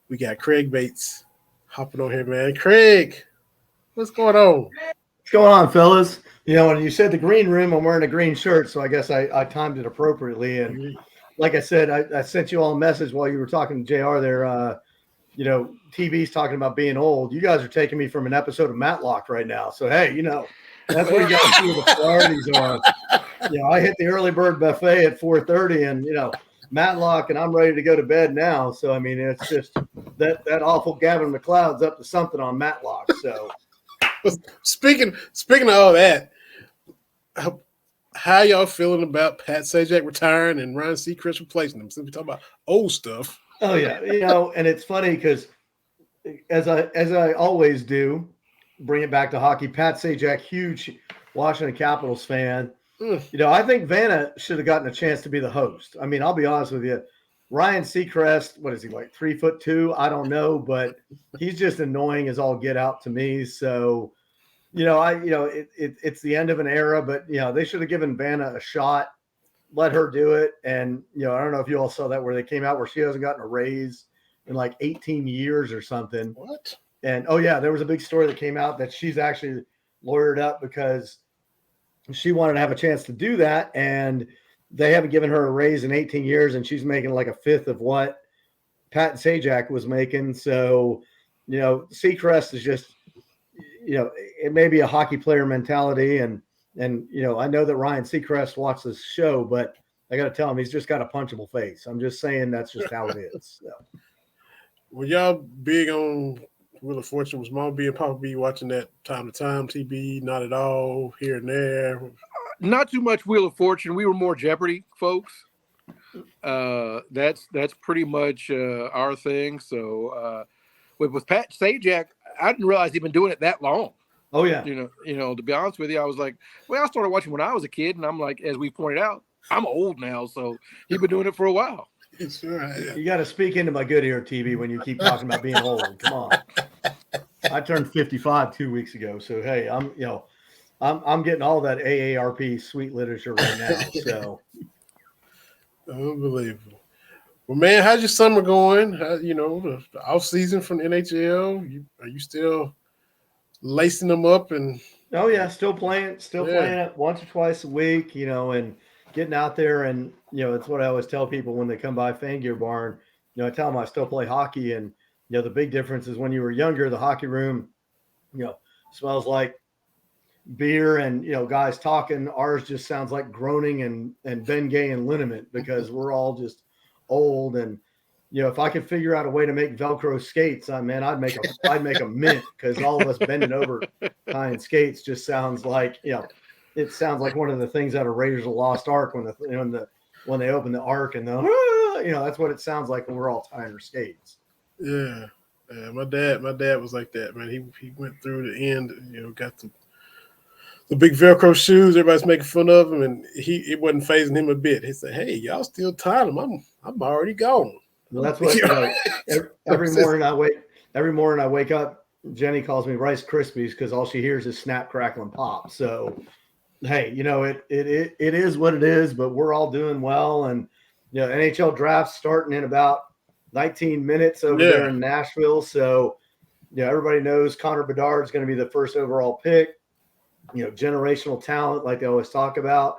We got Craig Bates hopping on here, man. Craig, what's going on? What's going on, fellas? You know, when you said the green room, I'm wearing a green shirt, so I guess I timed it appropriately. And like I said, I sent you all a message while you were talking to JR there. You know, TV's talking about being old. You guys are taking me from an episode of Matlock right now. So, hey, you know, that's where you got to see what the priorities are. You know, I hit the early bird buffet at 4:30 and, you know, Matlock, and I'm ready to go to bed now. So, I mean, it's just that awful Gavin McLeod's up to something on Matlock. So, speaking of all that, how y'all feeling about Pat Sajak retiring and Ryan Seacrest replacing him? Since we talk about old stuff. oh yeah, you know, and it's funny because as I always do, bring it back to hockey. Pat Sajak, huge Washington Capitals fan. You know, I think Vanna should have gotten a chance to be the host. I mean, I'll be honest with you. Ryan Seacrest, what is he, like 3'2"? I don't know, but he's just annoying as all get out to me. So, you know, it's the end of an era, but you know, they should have given Vanna a shot, let her do it. And, you know, I don't know if you all saw that where they came out where she hasn't gotten a raise in like 18 years or something. What? And oh yeah, there was a big story that came out that she's actually lawyered up because she wanted to have a chance to do that, and they haven't given her a raise in 18 years, and she's making like a fifth of what Pat Sajak was making. So, you know, Seacrest is just, you know, it may be a hockey player mentality, and you know, I know that Ryan Seacrest watched this show, but I got to tell him he's just got a punchable face. I'm just saying that's just how it is. So. Well, y'all big on Wheel of Fortune? Was Mom B and Papa B watching that time to time TB? Not at all, here and there. Not too much Wheel of Fortune. We were more Jeopardy folks. That's pretty much our thing. So with Pat Sajak, I didn't realize he'd been doing it that long. Oh yeah. You know, to be honest with you, I was like, well, I started watching when I was a kid, and I'm like, as we pointed out, I'm old now, so he's been doing it for a while. You got to speak into my good ear, TV, when you keep talking about being old. Come on. I turned 55 2 weeks ago, so hey, I'm getting all that AARP sweet literature right now. So unbelievable. Well, man, how's your summer going? You know, the off season from the NHL. Are you still lacing them up? And oh yeah, still playing it once or twice a week. You know, and getting out there, and you know, it's what I always tell people when they come by Fan Gear Barn. You know, I tell them I still play hockey, and you know, the big difference is when you were younger, the hockey room, you know, smells like beer and, you know, guys talking. Ours just sounds like groaning and Bengay and liniment because we're all just old. And, you know, if I could figure out a way to make Velcro skates, man, I'd make a mint because all of us bending over tying skates just sounds like, you know, it sounds like one of the things out of Raiders of the Lost Ark when they open the Ark and you know, that's what it sounds like when we're all tying our skates. Yeah. My dad was like that, man. He went through the end, you know, got the big Velcro shoes. Everybody's making fun of him, and it wasn't phasing him a bit. He said, "Hey, y'all still tying them? I'm already gone." Well, that's what every morning I wake up. Jenny calls me Rice Krispies because all she hears is snap, crackle, and pop. So, hey, you know, it is what it is. But we're all doing well, and you know, NHL draft starting in about 19 minutes over there in Nashville. So, you know, everybody knows Connor Bedard is going to be the first overall pick. You know, generational talent, like they always talk about.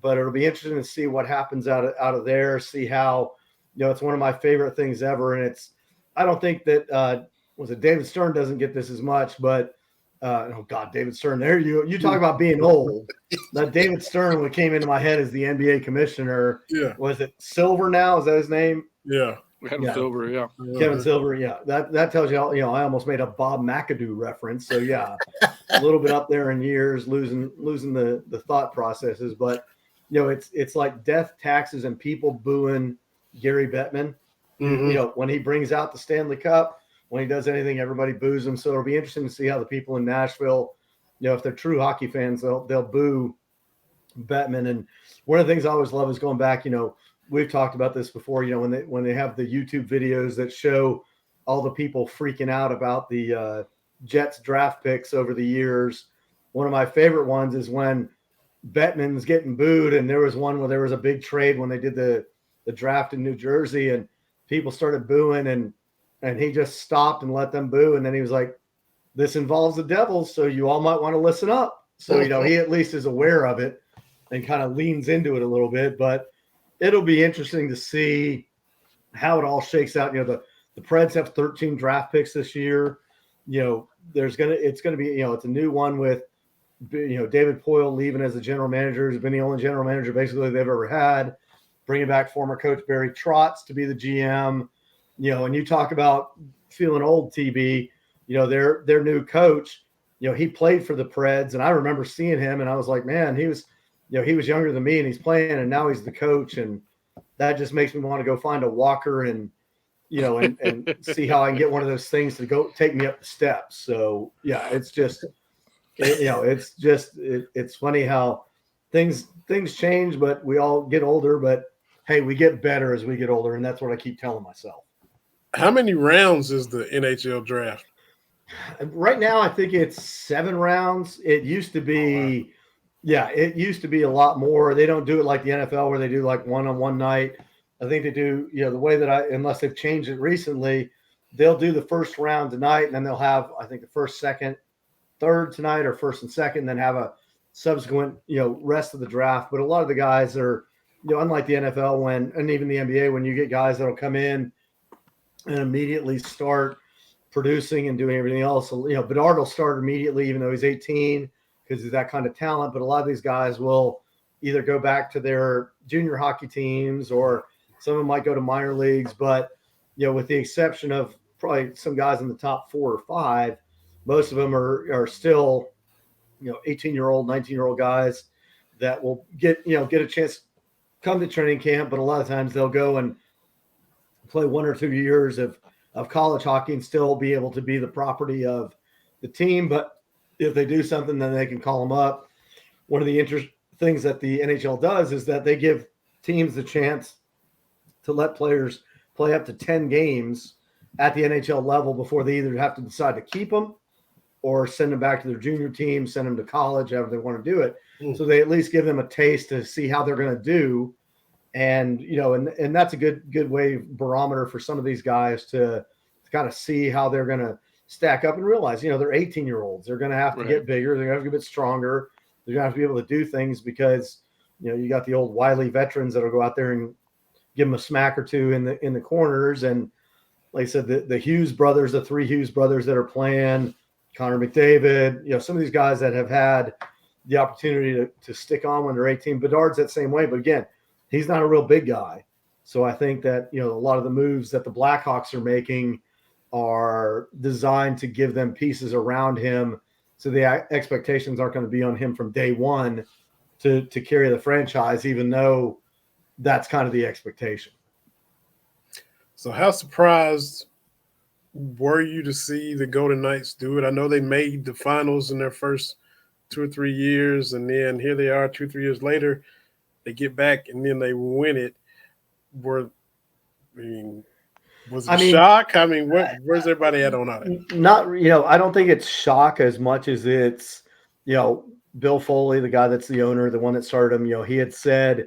But it'll be interesting to see what happens out of there. See how, you know, it's one of my favorite things ever. And I don't think that David Stern doesn't get this as much, but oh God, David Stern. There you talk about being old. That David Stern, what came into my head as the NBA commissioner. Yeah. Was it Silver now? Is that his name? Yeah. Kevin Silver, yeah. Kevin Silver, yeah. That tells you how, I almost made a Bob McAdoo reference. So yeah, a little bit up there in years, losing the thought processes. But it's like death, taxes, and people booing Gary Bettman. Mm-hmm. When he brings out the Stanley Cup, when he does anything, everybody boos him. So it'll be interesting to see how the people in Nashville, if they're true hockey fans, they'll boo Bettman. And one of the things I always love is going back, we've talked about this before, when they have the YouTube videos that show all the people freaking out about the Jets draft picks over the years. One of my favorite ones is when Bettman's getting booed, and there was one where there was a big trade when they did the draft in New Jersey, and people started booing, and he just stopped and let them boo. And then he was like, this involves the Devils, so you all might want to listen up. So, he at least is aware of it and kind of leans into it a little bit. But it'll be interesting to see how it all shakes out. The Preds have 13 draft picks this year. It's going to be, it's a new one with, David Poyle leaving as the general manager. He's been the only general manager basically they've ever had. Bringing back former coach Barry Trotz to be the GM. And you talk about feeling old, TB, their new coach, he played for the Preds, and I remember seeing him, and I was like, man, he was younger than me, and he's playing, and now he's the coach, and that just makes me want to go find a walker and see how I can get one of those things to go take me up the steps. So yeah, it's just, it's funny how things change, but we all get older, but hey, we get better as we get older, and that's what I keep telling myself. How many rounds is the NHL draft? Right now, I think it's 7 rounds. It used to be, it used to be a lot more. They don't do it like the NFL where they do like one on one night. I think they do, the way that unless they've changed it recently, they'll do the first round tonight, and then they'll have, I think, the first, second, third tonight, or first and second, then have a subsequent, rest of the draft. But a lot of the guys are, unlike the NFL and even the NBA, when you get guys that'll come in and immediately start producing and doing everything else. So, Bedard will start immediately, even though he's 18, because he's that kind of talent. But a lot of these guys will either go back to their junior hockey teams, or some of them might go to minor leagues. But, with the exception of probably some guys in the top 4 or 5, most of them are still, 18-year-old, 19-year-old guys that will get a chance to come to training camp. But a lot of times they'll go and play 1 or 2 years of college hockey and still be able to be the property of the team. But if they do something, then they can call them up. One of the things that the NHL does is that they give teams the chance to let players play up to 10 games at the NHL level before they either have to decide to keep them or send them back to their junior team, send them to college, however they want to do it. So they at least give them a taste to see how they're going to do. And, and that's a good way barometer for some of these guys to kind of see how they're going to stack up and realize, they're 18-year-olds. They're going to have to get bigger. They're going to have to get a bit stronger. They're going to have to be able to do things because, you got the old wily veterans that'll go out there and give them a smack or two in the corners. And like I said, the Hughes brothers, the 3 Hughes brothers that are playing, Connor McDavid, some of these guys that have had the opportunity to stick on when they're 18. Bedard's that same way. But again, he's not a real big guy. So I think that, a lot of the moves that the Blackhawks are making are designed to give them pieces around him. So the expectations aren't going to be on him from day one to carry the franchise, even though that's kind of the expectation. So how surprised were you to see the Golden Knights do it? I know they made the finals in their first 2 or 3 years, and then here they are 2 or 3 years later. They get back and then they win it. Was it shock? Where's everybody at on that? Not, I don't think it's shock as much as it's, Bill Foley, the guy that's the owner, the one that started him, he had said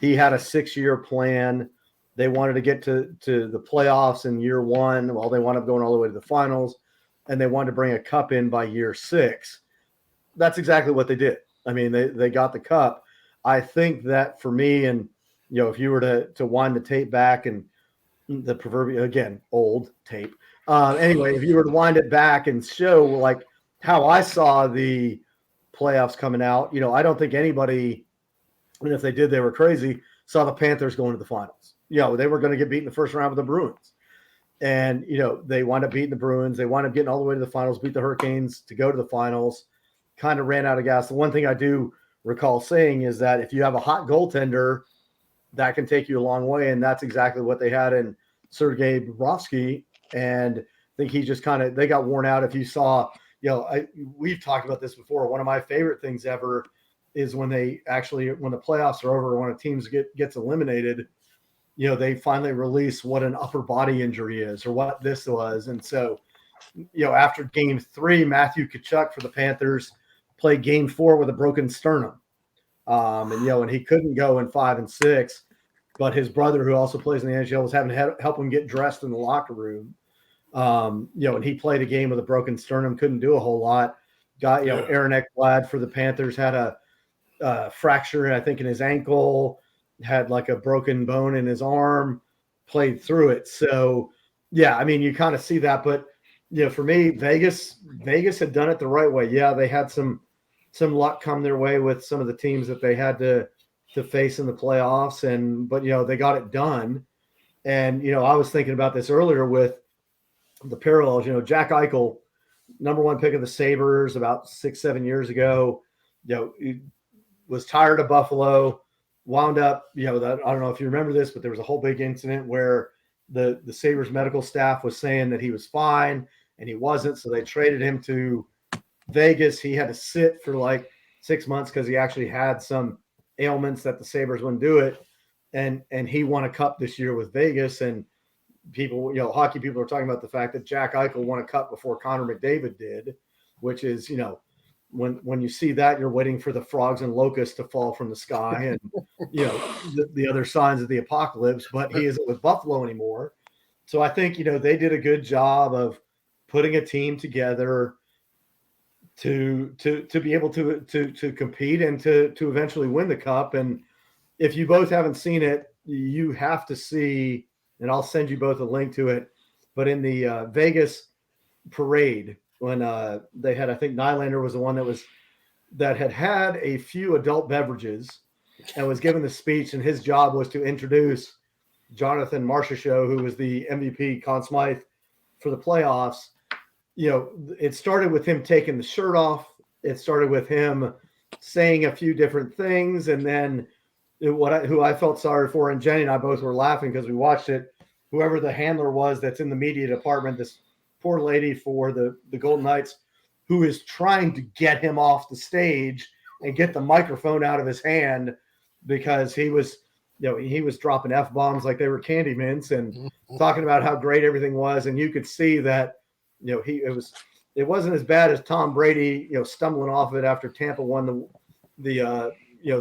he had a 6-year plan. They wanted to get to the playoffs in year 1. Well, they wound up going all the way to the finals, and they wanted to bring a cup in by year 6. That's exactly what they did. I mean, they got the cup. I think that for me, and if you were to wind the tape back, and the proverbial, again, old tape. Anyway, if you were to wind it back and show like how I saw the playoffs coming out, I don't think anybody, and if they did, they were crazy, saw the Panthers going to the finals. They were going to get beat in the first round with the Bruins. And, they wound up beating the Bruins. They wound up getting all the way to the finals, beat the Hurricanes to go to the finals, kind of ran out of gas. The one thing I do recall saying is that if you have a hot goaltender, that can take you a long way. And that's exactly what they had in Sergei Bobrovsky. And I think he just they got worn out. If you saw, we've talked about this before. One of my favorite things ever is when the playoffs are over, when a team gets eliminated, they finally release what an upper body injury is or what this was. And so, after game 3, Matthew Tkachuk for the Panthers played game 4 with a broken sternum. And he couldn't go in 5 and 6, but his brother, who also plays in the NHL, was having to help him get dressed in the locker room. And he played a game with a broken sternum, couldn't do a whole lot. Aaron Ekblad for the Panthers had a fracture, I think, in his ankle, had like a broken bone in his arm, played through it. So, yeah, I mean, you kind of see that. But, for me, Vegas had done it the right way. Yeah, they had some luck come their way with some of the teams that they had to face in the playoffs. But they got it done. And, I was thinking about this earlier with the parallels. Jack Eichel, number 1 pick of the Sabres about 6-7 years ago, he was tired of Buffalo, wound up, I don't know if you remember this, but there was a whole big incident where the Sabres medical staff was saying that he was fine and he wasn't. So they traded him to Vegas. He had to sit for like 6 months because he actually had some ailments that the Sabres wouldn't do it. And he won a cup this year with Vegas. And people, hockey people are talking about the fact that Jack Eichel won a cup before Connor McDavid did, which is, when you see that, you're waiting for the frogs and locusts to fall from the sky and, the other signs of the apocalypse, but he isn't with Buffalo anymore. So I think, they did a good job of putting a team together to be able to compete and to eventually win the cup. And if you both haven't seen it, you have to see, and I'll send you both a link to it, but in the Vegas parade, when they had, I think Nylander was the one that had a few adult beverages and was given the speech, and his job was to introduce Jonathan Marchessault, who was the MVP Conn Smythe for the playoffs. It started with him taking the shirt off. It started with him saying a few different things, and then who I felt sorry for, and Jenny and I both were laughing because we watched it. Whoever the handler was that's in the media department, this poor lady for the Golden Knights, who is trying to get him off the stage and get the microphone out of his hand because he was dropping F-bombs like they were candy mints and talking about how great everything was. And you could see that, it wasn't as bad as Tom Brady, stumbling off it after Tampa won the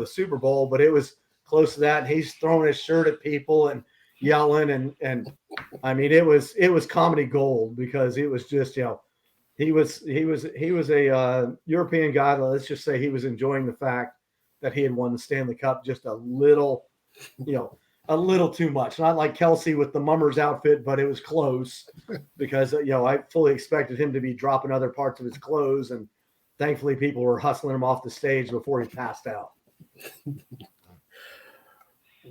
Super Bowl, but it was close to that. And he's throwing his shirt at people and yelling and I mean, it was comedy gold because it was just, he was a European guy. Let's just say he was enjoying the fact that he had won the Stanley Cup just a little too much. Not like Kelsey with the mummer's outfit, but it was close because, I fully expected him to be dropping other parts of his clothes. And thankfully people were hustling him off the stage before he passed out.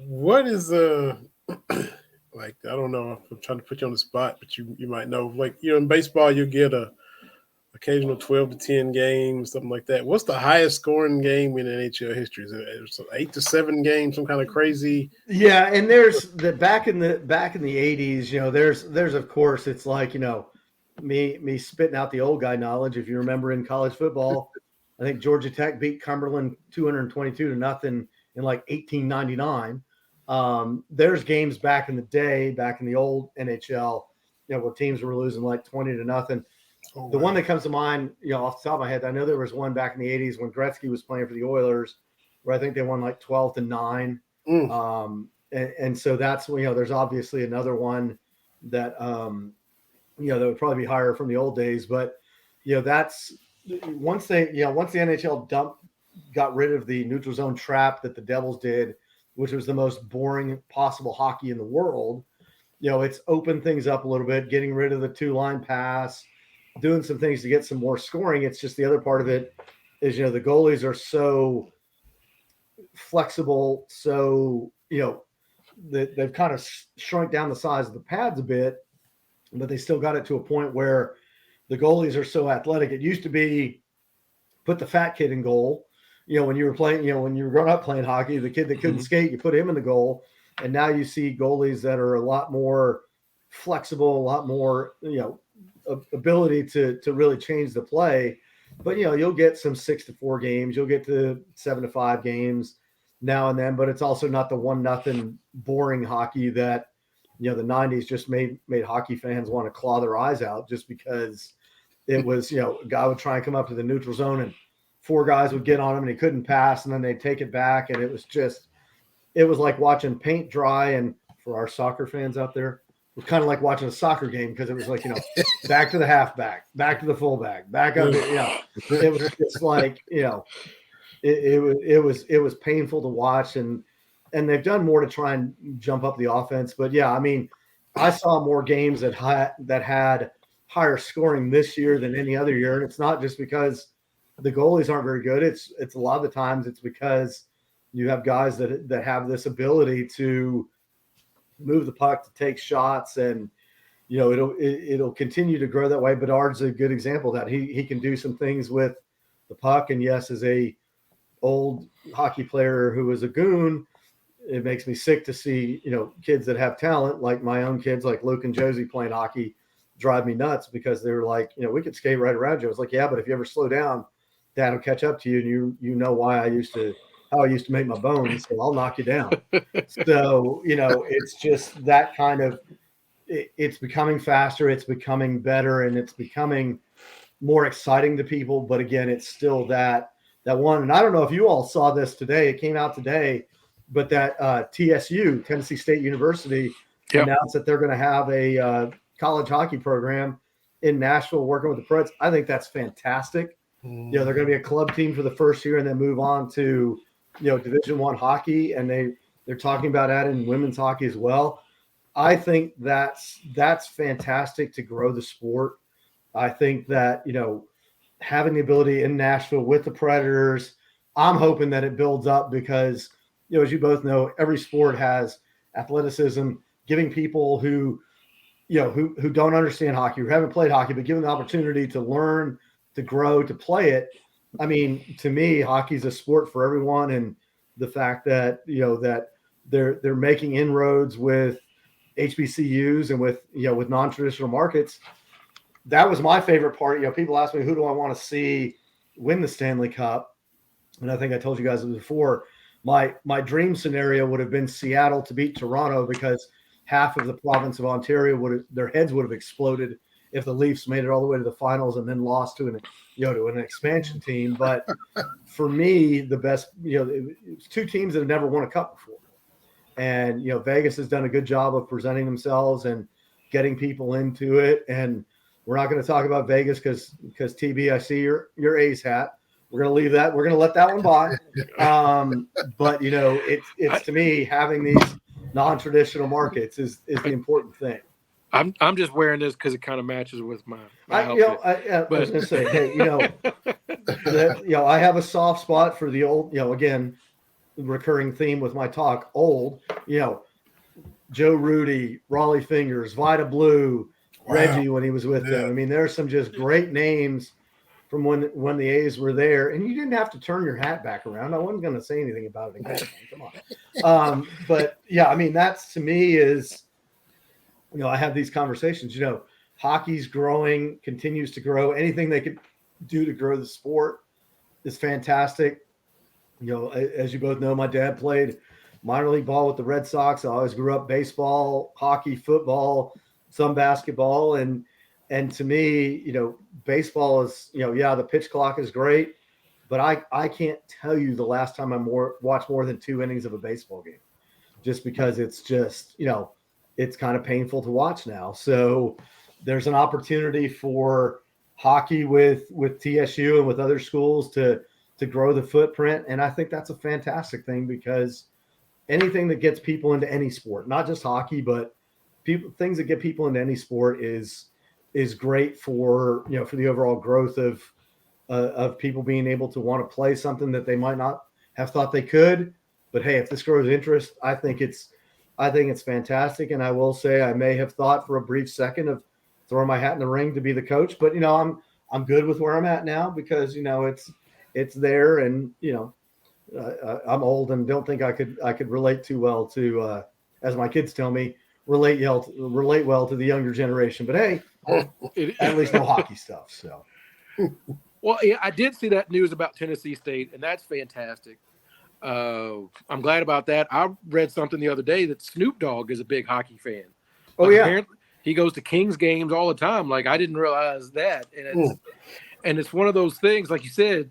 What is like, I don't know, I'm trying to put you on the spot, but you might know, like, in baseball, you get a occasional 12 to 10 games, something like that. What's the highest scoring game in NHL history? Is it 8 to 7 games, some kind of crazy? Yeah. And there's the back in the 80s, there's of course, it's like, me spitting out the old guy knowledge. If you remember in college football, I think Georgia Tech beat Cumberland 222-0 in like 1899. There's games back in the day, back in the old NHL, where teams were losing like 20-0. Oh, the one that comes to mind, off the top of my head, I know there was one back in the 80s when Gretzky was playing for the Oilers, where I think they won like 12-9. And so that's, there's obviously another one that, that would probably be higher from the old days. But, that's once the NHL got rid of the neutral zone trap that the Devils did, which was the most boring possible hockey in the world. It's opened things up a little bit, getting rid of the 2-line pass, doing some things to get some more scoring. It's just the other part of it is, the goalies are so flexible. So, they've kind of shrunk down the size of the pads a bit, but they still got it to a point where the goalies are so athletic. It used to be put the fat kid in goal. When you were playing, when you were growing up playing hockey, the kid that couldn't skate, you put him in the goal. And now you see goalies that are a lot more flexible, a lot more, ability to really change the play. But, you'll get some 6-4 games. You'll get to 7-5 games now and then, but it's also not the 1-0 boring hockey that, the 90s just made hockey fans want to claw their eyes out, just because it was, a guy would try and come up to the neutral zone and 4 guys would get on him and he couldn't pass, and then they'd take it back. And it was like watching paint dry. And for our soccer fans out there, it was kind of like watching a soccer game, because it was like, back to the halfback, back to the fullback, back up. It was just like, it was painful to watch, and they've done more to try and jump up the offense. But yeah, I mean, I saw more games that had higher scoring this year than any other year. And it's not just because the goalies aren't very good. It's a lot of the times it's because you have guys that have this ability to move the puck, to take shots, and it'll continue to grow that way. Bedard's a good example of that. He can do some things with the puck, and yes, as a old hockey player who was a goon, it makes me sick to see kids that have talent, like my own kids, like Luke and Josie, playing hockey, drive me nuts, because they're like, we could skate right around you. I was like, yeah, but if you ever slow down, Dad will catch up to you, and you know why how I used to make my bones, so I'll knock you down. So, it's just that kind of, it's becoming faster, it's becoming better, and it's becoming more exciting to people. But again, it's still that one. And I don't know if you all saw this today, it came out today, but that TSU, Tennessee State University, announced that they're going to have a college hockey program in Nashville working with the Preds. I think that's fantastic. They're going to be a club team for the first year and then move on to, Division I hockey. And they're talking about adding women's hockey as well. I think that's fantastic to grow the sport. I think that, having the ability in Nashville with the Predators, I'm hoping that it builds up, because, as you both know, every sport has athleticism, giving people who don't understand hockey, who haven't played hockey, but given the opportunity to learn, to grow, to play it. I mean, to me, hockey is a sport for everyone. And the fact that, that they're making inroads with HBCUs and with non-traditional markets, that was my favorite part. People ask me, who do I want to see win the Stanley Cup? And I think I told you guys before, my dream scenario would have been Seattle to beat Toronto, because half of the province of Ontario their heads would have exploded if the Leafs made it all the way to the finals and then lost to an expansion team. But for me, the best, it's 2 teams that have never won a cup before. And, Vegas has done a good job of presenting themselves and getting people into it. And we're not going to talk about Vegas because TB, I see your A's hat. We're going to leave that. We're going to let that one by. But, it's to me, having these non-traditional markets is the important thing. I'm just wearing this because it kind of matches with my outfit. I was going to say, hey, I have a soft spot for the old, again, recurring theme with my talk, old, Joe Rudy, Raleigh Fingers, Vita Blue, Reggie when he was with them. I mean, there's some just great names from when the A's were there, and you didn't have to turn your hat back around. I wasn't going to say anything about it again. Come on. But yeah, I mean, that's to me is, I have these conversations, hockey's growing, continues to grow. Anything they could do to grow the sport is fantastic. As you both know, my dad played minor league ball with the Red Sox. I always grew up baseball, hockey, football, some basketball. And to me, baseball is, the pitch clock is great, but I can't tell you the last time I watched more than 2 innings of a baseball game, just because it's just, it's kind of painful to watch now. So there's an opportunity for hockey with TSU and with other schools to grow the footprint. And I think that's a fantastic thing, because anything that gets people into any sport, not just hockey, but things that get people into any sport is is great for, for the overall growth of people being able to want to play something that they might not have thought they could. But hey, if this grows interest, I think it's fantastic. And I will say I may have thought for a brief second of throwing my hat in the ring to be the coach, but I'm good with where I'm at now because it's there, and I'm old and don't think I could relate too well to as my kids tell me, relate well to the younger generation. But hey, at least no hockey stuff. So. Well, yeah, I did see that news about Tennessee State, and that's fantastic. I'm glad about that. I read something the other day that Snoop Dogg is a big hockey fan. Oh, yeah. Apparently he goes to Kings games all the time. Like, I didn't realize that. And it's one of those things, like you said,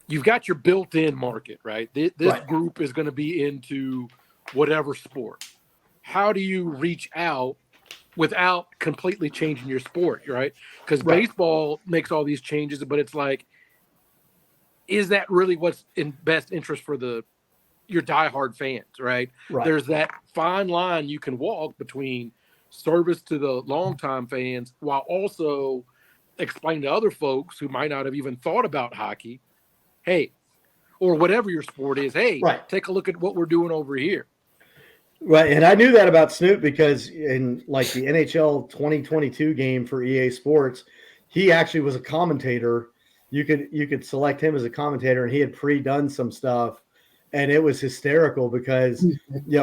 you've got your built-in market, right? This right. group is going to be into whatever sport. How do you reach out without completely changing your sport, right? Because baseball makes all these changes, but it's like, is that really what's in best interest for your diehard fans, right? There's that fine line you can walk between service to the longtime fans while also explaining to other folks who might not have even thought about hockey, hey, or whatever your sport is, hey, take a look at what we're doing over here. Right, and I knew that about Snoop because in like the NHL 2022 game for EA Sports, he actually was a commentator. You could select him as a commentator, and he had pre-done some stuff, and it was hysterical because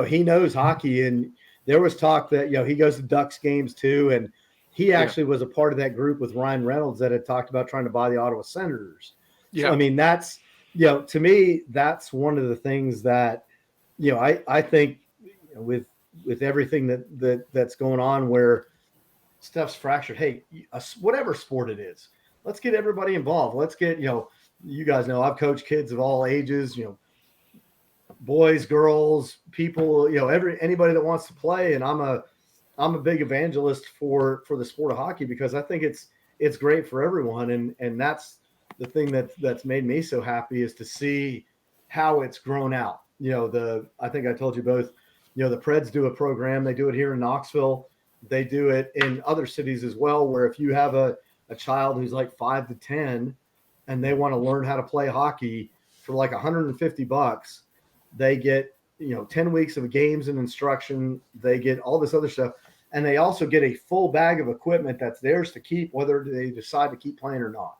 he knows hockey, and there was talk that he goes to Ducks games too, and he actually was a part of that group with Ryan Reynolds that had talked about trying to buy the Ottawa Senators. Yeah, so, I mean that's to me that's one of the things that I think. With everything that's going on where stuff's fractured, hey, whatever sport it is, let's get everybody involved. Let's get, you guys know I've coached kids of all ages, boys, girls, people, anybody that wants to play. And I'm a big evangelist for the sport of hockey because I think it's great for everyone. And that's the thing that's made me so happy is to see how it's grown out. I think I told you both, the Preds do a program. They do it here in Knoxville. They do it in other cities as well, where if you have a child who's like 5 to 10 and they want to learn how to play hockey for like $150, they get, 10 weeks of games and instruction. They get all this other stuff. And they also get a full bag of equipment that's theirs to keep, whether they decide to keep playing or not.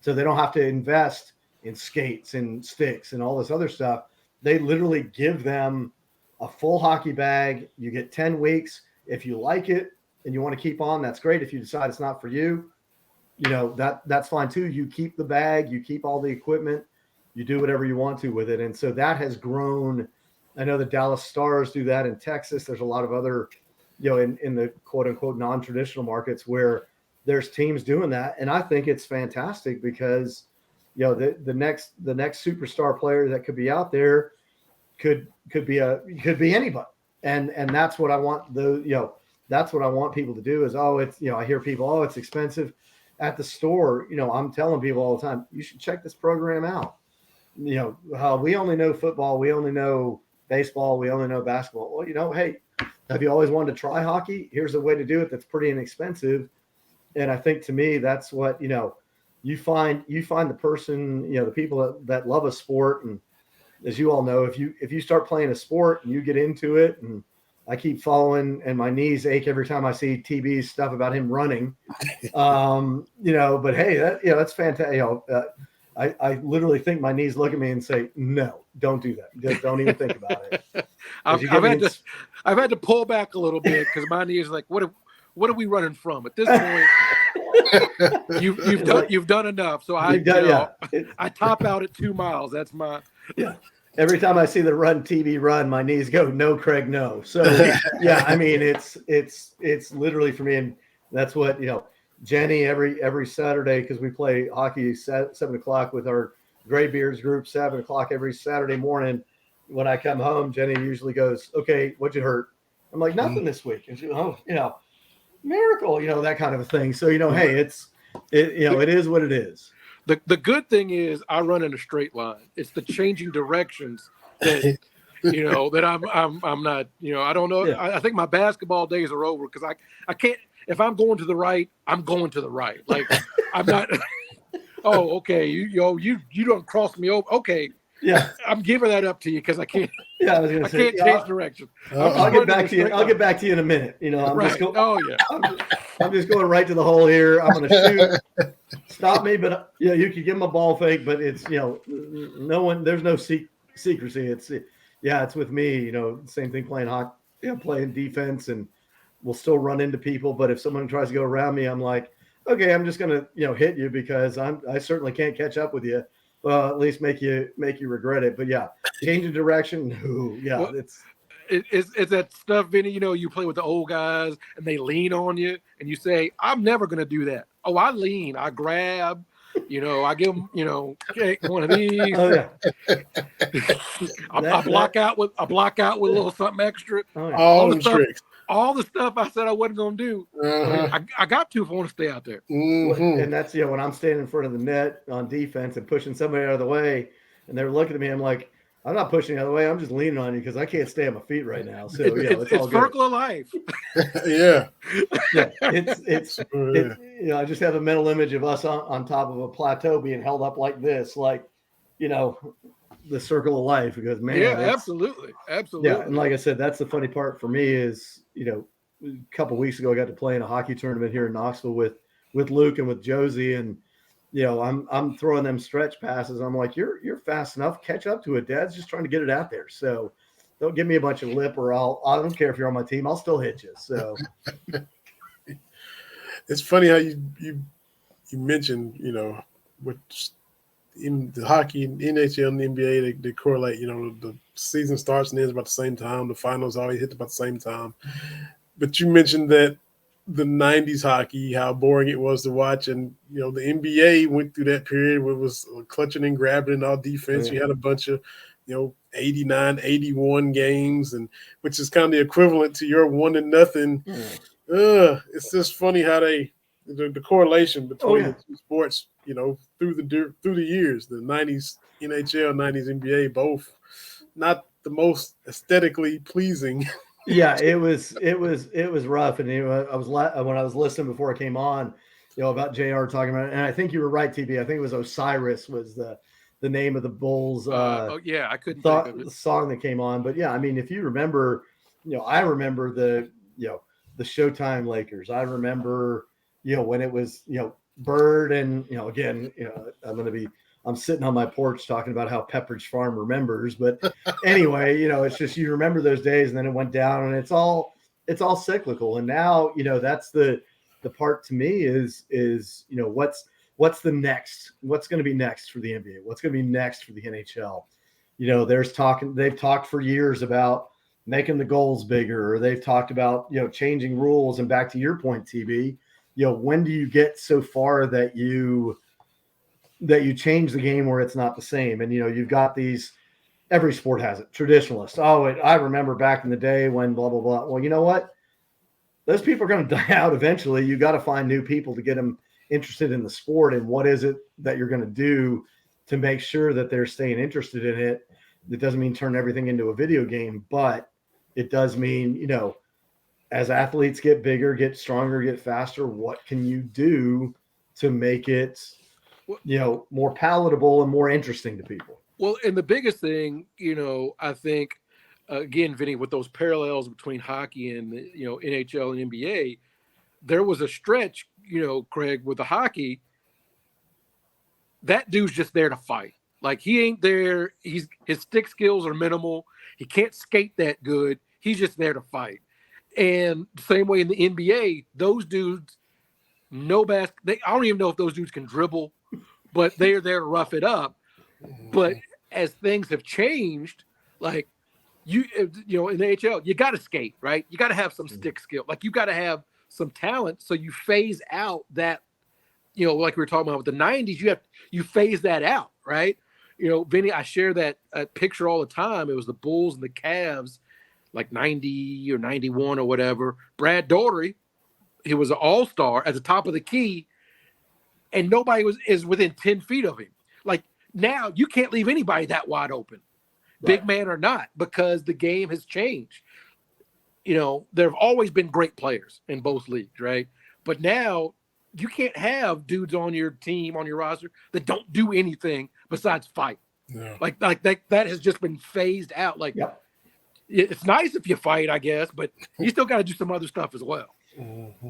So they don't have to invest in skates and sticks and all this other stuff. They literally give them a full hockey bag. You get 10 weeks. If you like it and you want to keep on, that's great. If you decide it's not for you, that's fine too. You keep the bag, you keep all the equipment, you do whatever you want to with it. And so that has grown. I know the Dallas Stars do that in Texas. There's a lot of other, in the quote unquote non-traditional markets where there's teams doing that. And I think it's fantastic because, the next superstar player that could be out there could be anybody. And that's what I want that's what I want people to do is, I hear people, it's expensive at the store. I'm telling people all the time, you should check this program out. We only know football. We only know baseball. We only know basketball. Well, hey, have you always wanted to try hockey? Here's a way to do it. That's pretty inexpensive. And I think to me, that's what, you find the person, the people that love a sport. And as you all know, if you start playing a sport and you get into it, and I keep following and my knees ache every time I see TB's stuff about him running, but hey, that's fantastic. I literally think my knees look at me and say, no, don't do that. Just don't even think about it. I've had to pull back a little bit because my knees are like, what are we running from at this point? You've done enough. So I top out at 2 miles. That's my Every time I see the Run TV run, my knees go, no, Craig, no. So I mean, it's literally for me, and that's what Jenny every Saturday, because we play hockey 7:00 with our Graybeards group, 7:00 every Saturday morning. When I come home, Jenny usually goes, "Okay, what'd you hurt?" I'm like, "Nothing this week." And she, miracle, that kind of a thing. So hey, it is what it is. The good thing is I run in a straight line. It's the changing directions that that I'm not, I don't know. Yeah. I think my basketball days are over because I can't. if I'm going to the right, I'm going to the right. Like I'm not. Oh, okay. You don't cross me over. Okay. Yeah, I'm giving that up to you because I can't. yeah. I was gonna I say, can't change direction. I'll get back to you. I'll get back to you in a minute. You know, I'm right. just going. Oh yeah. I'm just going right to the hole here. I'm going to shoot. Stop me, but you could give him a ball fake, but it's no one. There's no secrecy. It's with me. Same thing playing hockey, playing defense, and we'll still run into people. But if someone tries to go around me, I'm like, okay, I'm just going to hit you because I certainly can't catch up with you. Well, at least make you regret it. But yeah, change of direction. No, yeah, well, it's that stuff, Vinny. You play with the old guys and they lean on you, and you say, "I'm never going to do that." Oh, I lean, I grab, I give them, one of these. Oh yeah. I block out with a little something extra. Oh, yeah. All the stuff I said I wasn't going to do. I got to if I want to stay out there. Mm-hmm. And that's when I'm standing in front of the net on defense and pushing somebody out of the way, and they're looking at me. I'm like, I'm not pushing you out of the way. I'm just leaning on you because I can't stay on my feet right now. So it's all good. Circle of life. Yeah. It's I just have a mental image of us on top of a plateau being held up like this, like, the circle of life. Because man, yeah, absolutely. Yeah, and like I said, that's the funny part for me is a couple of weeks ago I got to play in a hockey tournament here in Knoxville with Luke and with Josie, and I'm throwing them stretch passes. I'm like, you're fast enough. Catch up to it. Dad's just trying to get it out there. So don't give me a bunch of lip, or I don't care if you're on my team. I'll still hit you. So it's funny how you mentioned what in the hockey, NHL, and the NBA they correlate. The season starts and ends about the same time. The finals always hit about the same time. But you mentioned that the 90s hockey, how boring it was to watch. And, the NBA went through that period where it was clutching and grabbing and all defense. You had a bunch of, 89, 81 games, and which is kind of the equivalent to your 1-0. It's just funny how the correlation between the two sports, through the years, the 90s NHL, 90s NBA, both not the most aesthetically pleasing. Yeah, it was rough, and I was when I was listening before I came on, about JR talking about it, and I think you were right, TB. I think it was Osiris was the name of the Bulls. I couldn't think of it. The song that came on, but yeah, I mean, if you remember, I remember the Showtime Lakers. I remember, when it was Bird, and again, I'm sitting on my porch talking about how Pepperidge Farm remembers, but anyway, it's just, you remember those days, and then it went down, and it's all cyclical. And now, that's the part to me is what's the next, what's going to be next for the NBA? What's going to be next for the NHL? They've talked for years about making the goals bigger, or they've talked about, changing rules. And back to your point, TB, when do you get so far that you change the game where it's not the same? And, you've got these, every sport has it, traditionalists. Oh, I remember back in the day when blah, blah, blah. Well, you know what? Those people are going to die out eventually. You got to find new people to get them interested in the sport. And what is it that you're going to do to make sure that they're staying interested in it? It doesn't mean turn everything into a video game, but it does mean, as athletes get bigger, get stronger, get faster, what can you do to make it, more palatable and more interesting to people? Well, and the biggest thing, I think, again, Vinny, with those parallels between hockey and, NHL and NBA, there was a stretch, Craig, with the hockey, that dude's just there to fight. Like, he ain't there. His stick skills are minimal. He can't skate that good. He's just there to fight. And the same way in the NBA, those dudes, I don't even know if those dudes can dribble, but they're there to rough it up. But as things have changed, like in the NHL, you got to skate, right? You got to have some stick skill. Like, you got to have some talent. So you phase out that, like we were talking about with the 90s, you phase that out, right? Vinny, I share that picture all the time. It was the Bulls and the Cavs, like 90 or 91 or whatever. Brad Daugherty, he was an all-star at the top of the key, and nobody is within 10 feet of him. Like, now you can't leave anybody that wide open, right, big man or not, because the game has changed. there have always been great players in both leagues, right? But now you can't have dudes on your team, on your roster, that don't do anything besides fight. Yeah. Like that has just been phased out. Like, Yep. It's nice if you fight, I guess, but you still got to do some other stuff as well. Mm-hmm.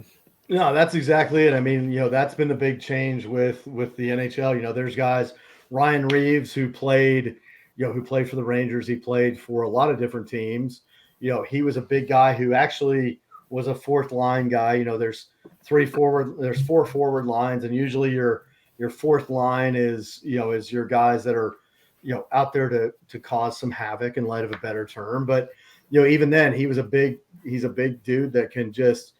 No, that's exactly it. I mean, that's been the big change with the NHL. There's guys, Ryan Reeves, who played for the Rangers. He played for a lot of different teams. He was a big guy who actually was a fourth line guy. There's four forward lines, and usually your fourth line is your guys that are out there to cause some havoc, in light of a better term. But even then, he's a big dude that can just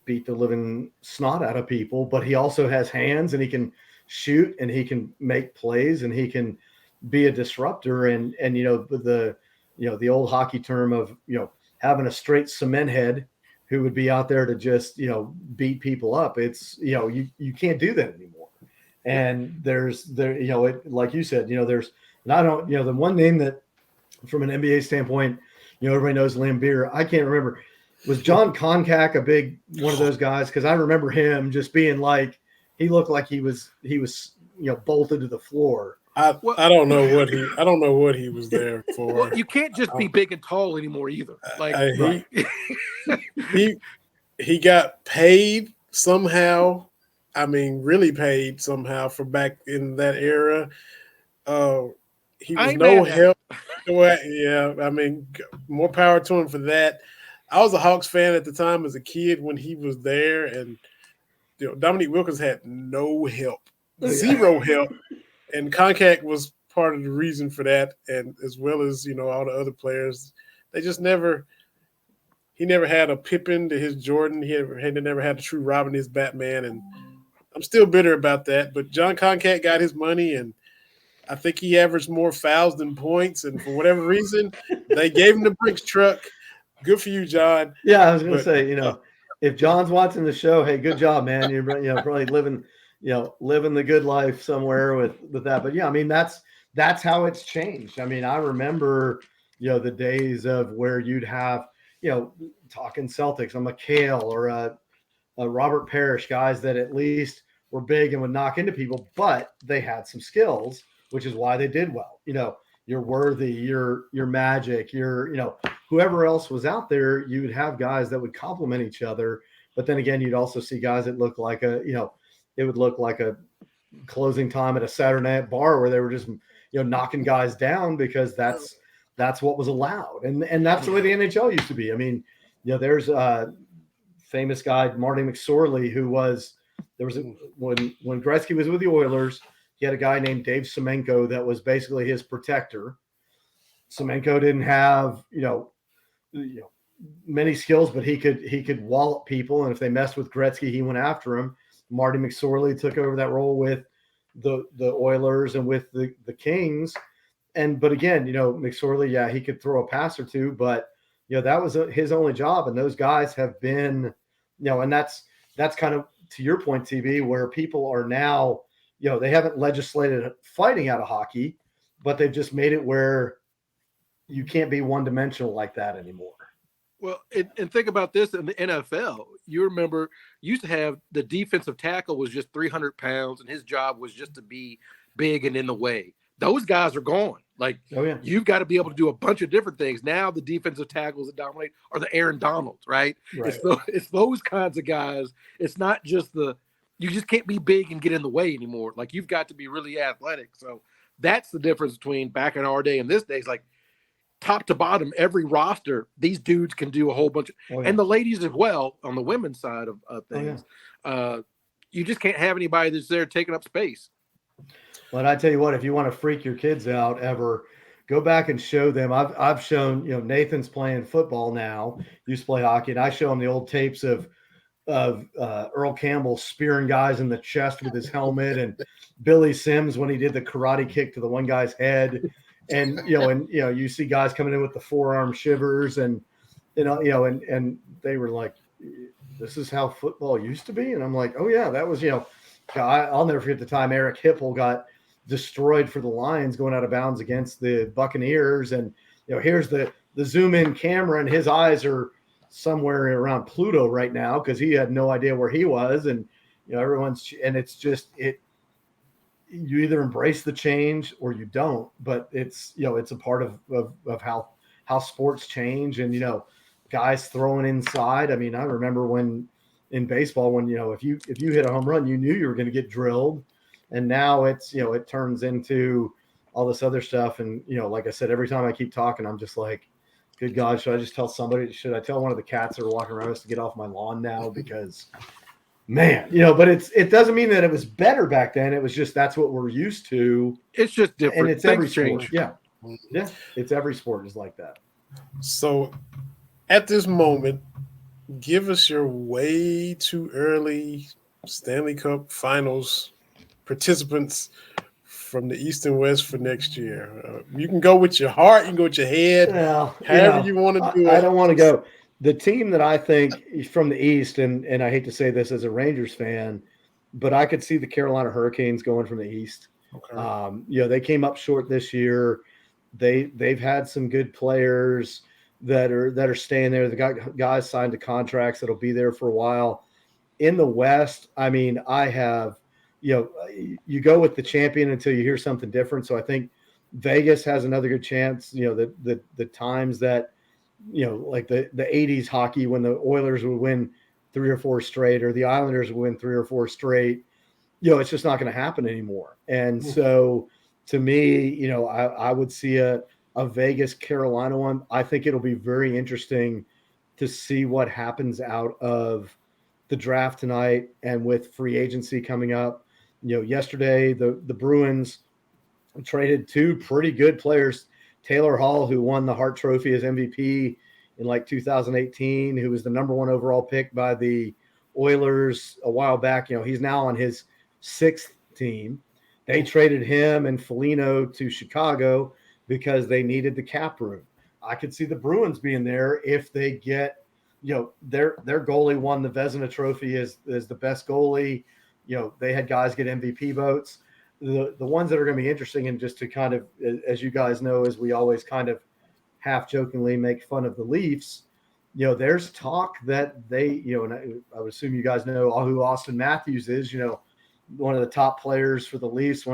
beat the living snot out of people, but he also has hands, and he can shoot, and he can make plays, and he can be a disruptor. And the old hockey term of having a straight cement head who would be out there to just beat people up. It's you can't do that anymore. And like you said, there's, and I don't, the one name that from an NBA standpoint, everybody knows Lambeer. I can't remember. Was John Koncak a big one of those guys? Because I remember him just being like, he looked like he was bolted to the floor. I don't know what he was there for. Well, you can't just be big and tall anymore either. Like he got paid somehow. I mean, really paid somehow for back in that era. He was no help. Yeah, I mean, more power to him for that. I was a Hawks fan at the time as a kid when he was there, and Dominique Wilkins had no help, zero help, and Koncak was part of the reason for that, and as well as all the other players. They just never. He never had a Pippen to his Jordan. He never had a true Robin to his Batman, and I'm still bitter about that. But John Koncak got his money, and I think he averaged more fouls than points. And for whatever reason, they gave him the Brinks truck. Good for you, John. Yeah, I was going to say, if John's watching the show, hey, good job, man. You're probably living the good life somewhere with that. But yeah, I mean, that's how it's changed. I mean, I remember, the days of where you'd have, talking Celtics, a McHale or a Robert Parrish, guys that at least were big and would knock into people, but they had some skills, which is why they did well. You're Worthy, you're Magic, you're whoever else was out there, you would have guys that would complement each other. But then again, you'd also see guys that look like it would look like a closing time at a Saturday night bar where they were just knocking guys down because that's what was allowed, and that's the way the NHL used to be. I mean, there's a famous guy, Marty McSorley, who when Gretzky was with the Oilers, he had a guy named Dave Semenko that was basically his protector. Semenko didn't have many skills, but he could wallop people, and if they messed with Gretzky, he went after him. Marty McSorley took over that role with the Oilers and with the Kings. But again, McSorley, yeah, he could throw a pass or two, but that was his only job. And those guys have been, and that's kind of to your point, TV, where people are now, they haven't legislated fighting out of hockey, but they've just made it where you can't be one dimensional like that anymore. Well, and think about this in the NFL. You remember, you used to have the defensive tackle was just 300 pounds, and his job was just to be big and in the way. Those guys are gone. Like, You've got to be able to do a bunch of different things. Now the defensive tackles that dominate are the Aaron Donalds, right? It's those kinds of guys. It's not just you just can't be big and get in the way anymore. Like, you've got to be really athletic. So that's the difference between back in our day and this day. It's like top to bottom, every roster, these dudes can do a whole bunch of, and the ladies as well on the women's side of things. You just can't have anybody that's there taking up space. But I tell you what, if you want to freak your kids out ever, go back and show them. I've shown, Nathan's playing football now, used to play hockey, and I show him the old tapes of Earl Campbell spearing guys in the chest with his helmet, and Billy Sims when he did the karate kick to the one guy's head, and you see guys coming in with the forearm shivers, and and they were like, "This is how football used to be," and I'm like, "Oh yeah, that was I'll never forget the time Eric Hipple got destroyed for the Lions going out of bounds against the Buccaneers, and here's the the zoom in camera and his eyes are somewhere around Pluto right now because he had no idea where he was. And, it's just, you either embrace the change or you don't, but it's a part of how sports change. And, guys throwing inside. I mean, I remember when in baseball, when, if you hit a home run, you knew you were going to get drilled. And now it's, it turns into all this other stuff. And, like I said, every time I keep talking, I'm just like, good God, should I just tell somebody? Should I tell one of the cats that are walking around us to get off my lawn now? Because, man, but it doesn't mean that it was better back then. It was just that's what we're used to. It's just different. And it's every sport. Yeah. Yeah. It's every sport is like that. So at this moment, give us your way too early Stanley Cup Finals participants from the East and West for next year. You can go with your heart, you can go with your head, however you want to do it. I don't want to go. The team that I think from the East, and I hate to say this as a Rangers fan, but I could see the Carolina Hurricanes going from the East. Okay. They came up short this year. They've had some good players that are staying there. They got guys signed to contracts that'll be there for a while. In the West, I mean, I have, you go with the champion until you hear something different. So I think Vegas has another good chance. The times that, like the 80s hockey when the Oilers would win 3 or 4 straight or the Islanders would win 3 or 4 straight, it's just not going to happen anymore. And so to me, I would see a Vegas Carolina one. I think it'll be very interesting to see what happens out of the draft tonight and with free agency coming up. Yesterday, the Bruins traded 2 pretty good players. Taylor Hall, who won the Hart Trophy as MVP in like 2018, who was the number 1 overall pick by the Oilers a while back. He's now on his 6th team. They traded him and Foligno to Chicago because they needed the cap room. I could see the Bruins being there if they get, their goalie won the Vezina Trophy as the best goalie. They had guys get MVP votes. The ones that are going to be interesting, and just to kind of, as you guys know, as we always kind of half jokingly make fun of the Leafs, there's talk that they, and I would assume you guys know who Austin Matthews is, one of the top players for the Leafs.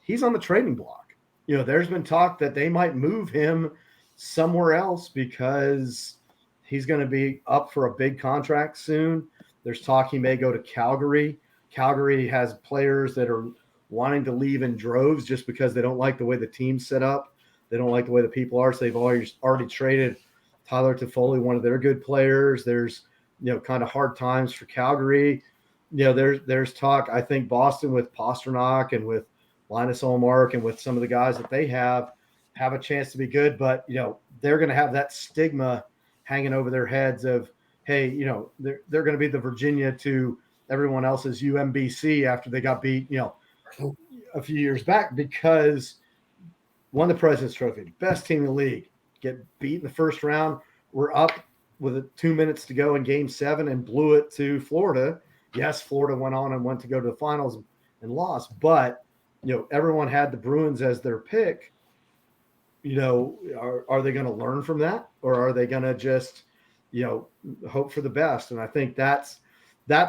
He's on the trading block. There's been talk that they might move him somewhere else because he's going to be up for a big contract soon. There's talk he may go to Calgary. Calgary has players that are wanting to leave in droves just because they don't like the way the team's set up. They don't like the way the people are. So they've already traded Tyler Toffoli, one of their good players. There's, kind of hard times for Calgary. There's talk. I think Boston with Pasternak and with Linus Ullmark and with some of the guys that they have a chance to be good. But, they're going to have that stigma hanging over their heads of, hey, they're going to be the Virginia to everyone else's UMBC after they got beat, a few years back because won the President's Trophy, best team in the league, get beat in the first round. We're up with 2 minutes to go in Game 7 and blew it to Florida. Yes, Florida went on and went to go to the finals and lost, but everyone had the Bruins as their pick. Are they going to learn from that, or are they going to just hope for the best? And I think that's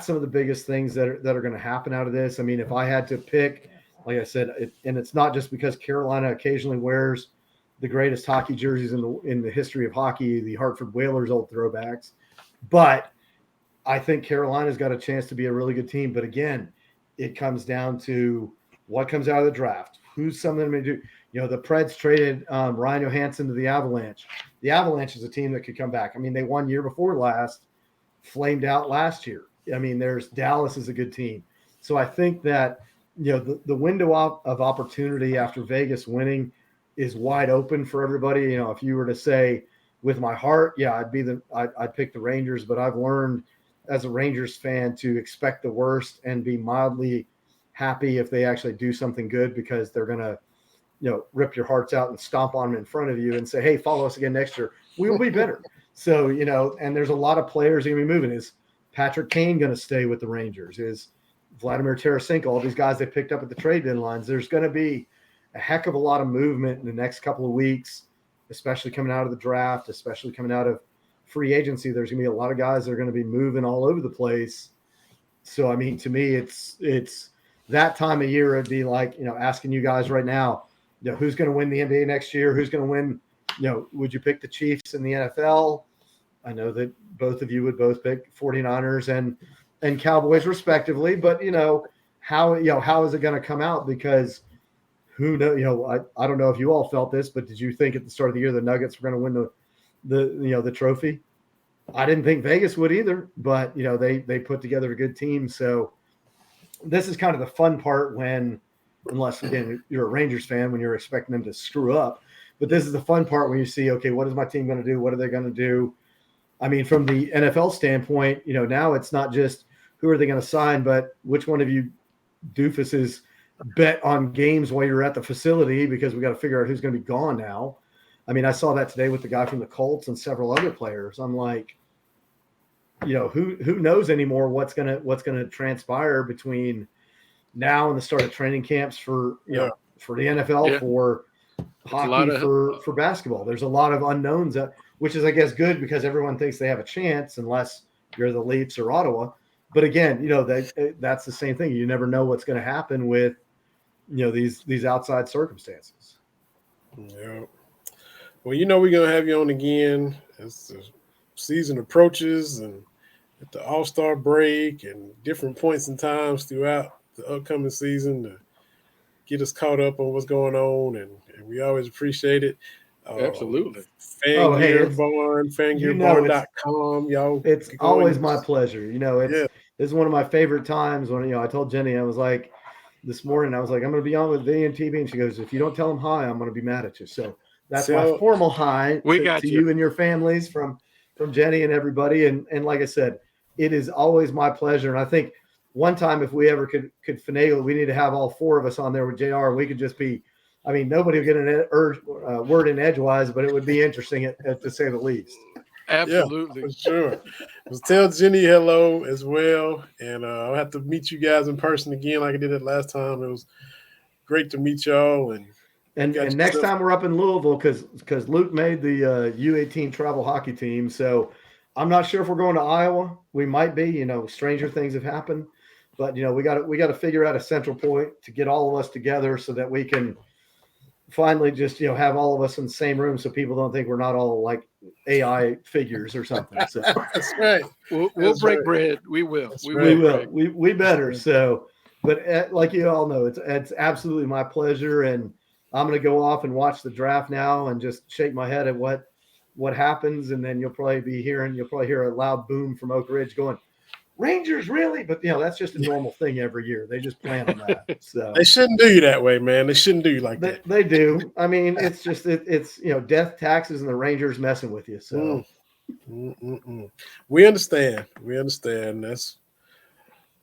some of the biggest things that are going to happen out of this. I mean, if I had to pick, like I said, and it's not just because Carolina occasionally wears the greatest hockey jerseys in the history of hockey, the Hartford Whalers old throwbacks, but I think Carolina's got a chance to be a really good team. But again, it comes down to what comes out of the draft. Who's something to do? The Preds traded Ryan Johansson to the Avalanche. The Avalanche is a team that could come back. I mean, they won year before last, flamed out last year. I mean, there's Dallas is a good team. So I think that, the window of opportunity after Vegas winning is wide open for everybody. If you were to say with my heart, yeah, I'd pick the Rangers, but I've learned as a Rangers fan to expect the worst and be mildly happy if they actually do something good, because they're going to, rip your hearts out and stomp on them in front of you and say, hey, follow us again next year. We will be better. So, and there's a lot of players going to be moving. Is Patrick Kane going to stay with the Rangers? Is Vladimir Tarasenko, all these guys they picked up at the trade deadlines? There's going to be a heck of a lot of movement in the next couple of weeks. especially coming out of the draft, especially coming out of free agency. There's going to be a lot of guys that are going to be moving all over the place. So, I mean, to me, it's that time of year. It'd be like, asking you guys right now, who's going to win the NBA next year? Who's going to win? Would you pick the Chiefs in the NFL? I know that both of you would both pick 49ers and Cowboys respectively, but how is it going to come out? Because who knows? I don't know if you all felt this, but did you think at the start of the year the Nuggets were going to win the trophy? I didn't think Vegas would either, but they put together a good team. So this is kind of the fun part unless again you're a Rangers fan, when you're expecting them to screw up. But this is the fun part when you see, okay, what is my team going to do? What are they going to do? I mean, from the NFL standpoint, now it's not just who are they going to sign, but which one of you doofuses bet on games while you're at the facility, because we got to figure out who's going to be gone now. I mean, I saw that today with the guy from the Colts and several other players. I'm like, who knows anymore what's gonna transpire between now and the start of training camps for for the NFL, for hockey, for basketball. There's a lot of unknowns, which is, I guess, good because everyone thinks they have a chance unless you're the Leafs or Ottawa. But again, that's the same thing. You never know what's going to happen with these outside circumstances. Yeah. Well, we're going to have you on again as the season approaches and at the All-Star break and different points and times throughout the upcoming season to get us caught up on what's going on. And we always appreciate it. Absolutely. Fangearbarn.com. Y'all. It's always my pleasure. This is one of my favorite times when, I told Jenny, I was like, this morning, I was like, I'm going to be on with V and TV. And she goes, if you don't tell them hi, I'm going to be mad at you. So that's my formal hi to you and your families from Jenny and everybody. And like I said, it is always my pleasure. And I think one time, if we ever could finagle, we need to have all four of us on there with JR. And we could just be, I mean, nobody will get a word in edgewise, but it would be interesting to say the least. Absolutely. Yeah, for sure. Tell Jenny hello as well. And I'll have to meet you guys in person again like I did it last time. It was great to meet y'all. And next time we're up in Louisville, because Luke made the U18 travel hockey team. So I'm not sure if we're going to Iowa. We might be. Stranger things have happened. But, we got to figure out a central point to get all of us together so that we can finally just, have all of us in the same room so people don't think we're not all like AI figures or something. So that's right. We'll break bread. We will. We will. We better. So, but like you all know, it's absolutely my pleasure. And I'm going to go off and watch the draft now and just shake my head at what happens. And then you'll probably hear a loud boom from Oak Ridge going, Rangers, really? But that's just a normal thing every year. They just plan on that. So they shouldn't do you that way, man. They shouldn't do you like that. They do. I mean, it's just it's death, taxes, and the Rangers messing with you. So we understand.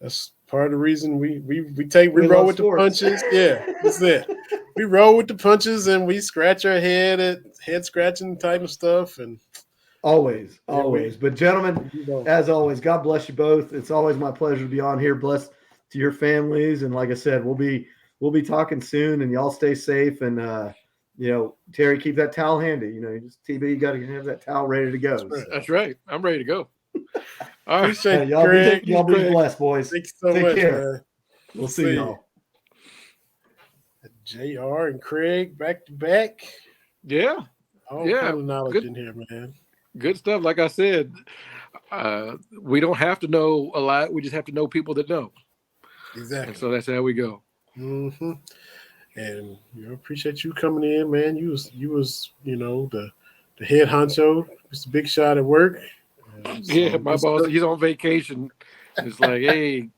That's part of the reason we roll with sports. The punches. Yeah, that's it. We roll with the punches and we scratch our head at head scratching type of stuff and. Always. But gentlemen, as always, God bless you both. It's always my pleasure to be on here. Bless to your families. And like I said, we'll be talking soon and y'all stay safe. And, Terry, keep that towel handy. TB, you got to have that towel ready to go. That's right. I'm ready to go. All right. Appreciate y'all be blessed, boys. Thank you so Take much, care. Man. We'll see y'all. JR and Craig back to back. Yeah. All kind of knowledge in here, man. Good stuff. Like I said, we don't have to know a lot. We just have to know people that know. Exactly. And so that's how we go. Mm-hmm. And appreciate you coming in, man. You was the head honcho. It's a big shot at work. So my boss, he's on vacation. It's like, hey,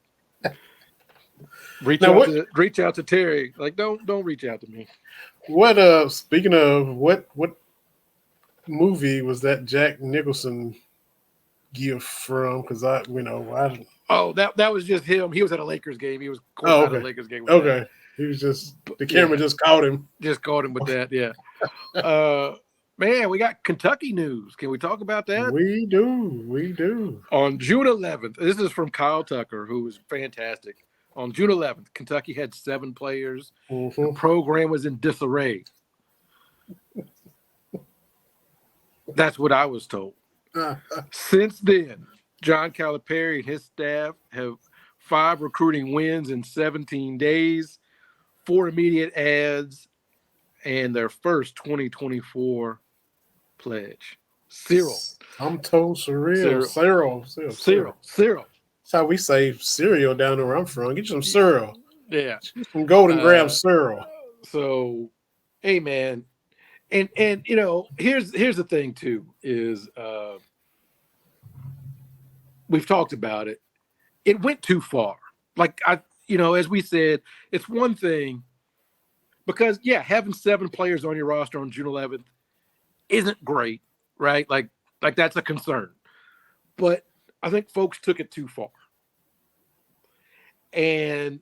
reach out to Terry. Like, don't reach out to me. What speaking of what movie was that Jack Nicholson gift from? Because I that was just him. He was at a Lakers game. He was at a Lakers game. Okay, he was just the camera just caught him. Just caught him with that. Yeah. Man, we got Kentucky news. Can we talk about that? We do. On June 11th, this is from Kyle Tucker, who was fantastic. On June 11th, Kentucky had 7 players. Mm-hmm. The program was in disarray. That's what I was told. Since then, John Calipari and his staff have 5 recruiting wins in 17 days, 4 immediate ads, and their first 2024 pledge. Cyril. I'm told Cyril. That's how we say cereal down where I'm from. Get you some cereal. Yeah. Some Golden Graham cereal. So, hey, man. And you know, here's the thing too is we've talked about it. It went too far. Like as we said, it's one thing because having 7 players on your roster on June 11th isn't great, right? Like that's a concern. But I think folks took it too far. And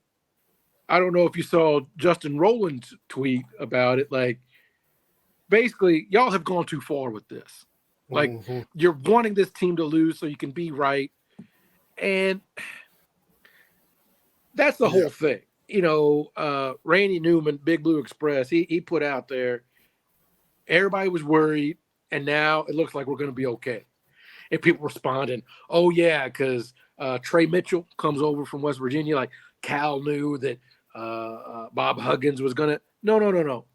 I don't know if you saw Justin Rowland's tweet about it, like basically, y'all have gone too far with this. Like, you're wanting this team to lose so you can be right. And that's the whole thing. You know, Randy Newman, Big Blue Express, he put out there, everybody was worried, and now it looks like we're going to be okay. And people responding, oh, yeah, because Trey Mitchell comes over from West Virginia. Like, Cal knew that Bob Huggins was going to – No.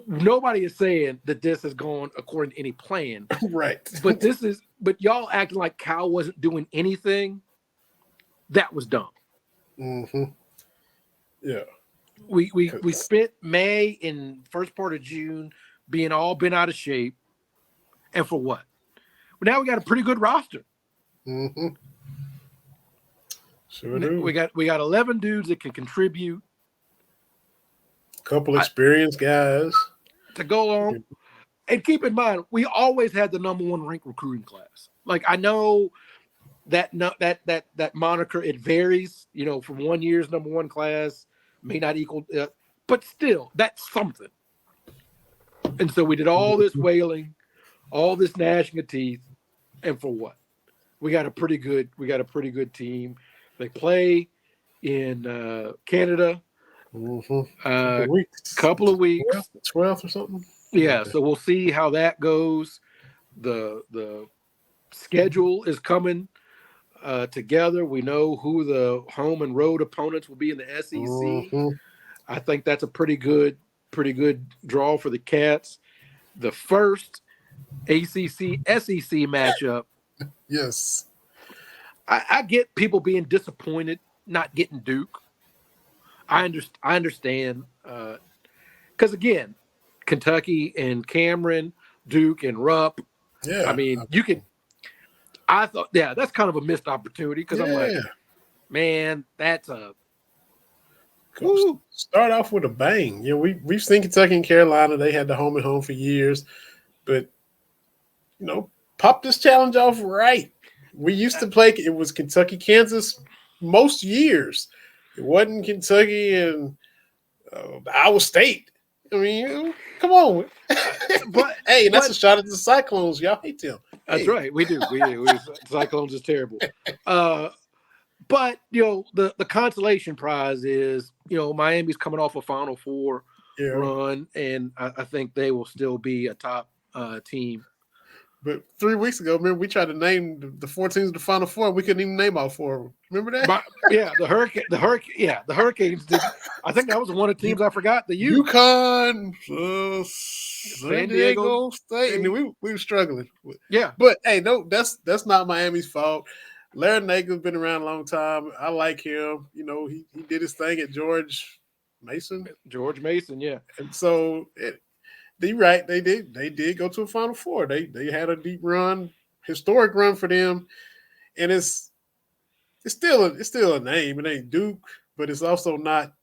Nobody is saying that this has gone according to any plan. Right. But y'all acting like Cal wasn't doing anything. That was dumb. Mm-hmm. Yeah. We spent May and first part of June being all bent out of shape. And for what? Well, now we got a pretty good roster. Mm-hmm. Sure do. We got 11 dudes that can contribute. Couple experienced guys to go along, and keep in mind we always had the number 1 ranked recruiting class. Like I know that moniker it varies, you know, from 1 year's number 1 class may not equal, but still that's something. And so we did all this wailing, all this gnashing of teeth, and for what? We got a pretty good team. They play in Canada. Couple of weeks, 12th or something. Yeah, so we'll see how that goes. The schedule is coming together. We know who the home and road opponents will be in the SEC. I think that's a pretty good draw for the Cats. The first ACC SEC matchup. Yes, I get people being disappointed not getting Duke. I understand because again, Kentucky and Cameron, Duke and Rupp. Yeah, I mean, you can. I thought, that's kind of a missed opportunity because I'm like, man, that's a. Start off with a bang. You know, we've seen Kentucky and Carolina. They had the home and home for years, but you know, pop this challenge off right. We used to play. It was Kentucky, Kansas most years. It wasn't Kentucky and Iowa State. I mean, come on. But hey, that's a shot at the Cyclones. Y'all hate them. That's right. We do. Cyclones is terrible. But you know, the consolation prize is, you know, Miami's coming off a Final Four run, and I think they will still be a top team. But 3 weeks ago, remember, we tried to name the 4 teams in the Final Four. We couldn't even name all 4 of them. Remember that? The Hurricanes did. I think that was one of the teams I forgot. The UConn, San Diego State. And we were struggling. Yeah. But, hey, no, that's not Miami's fault. Larry Nagel's been around a long time. I like him. You know, he did his thing at George Mason, yeah. And so you're right. They did go to a Final Four. They had a deep run, historic run for them, and it's still a name. It ain't Duke, but it's also not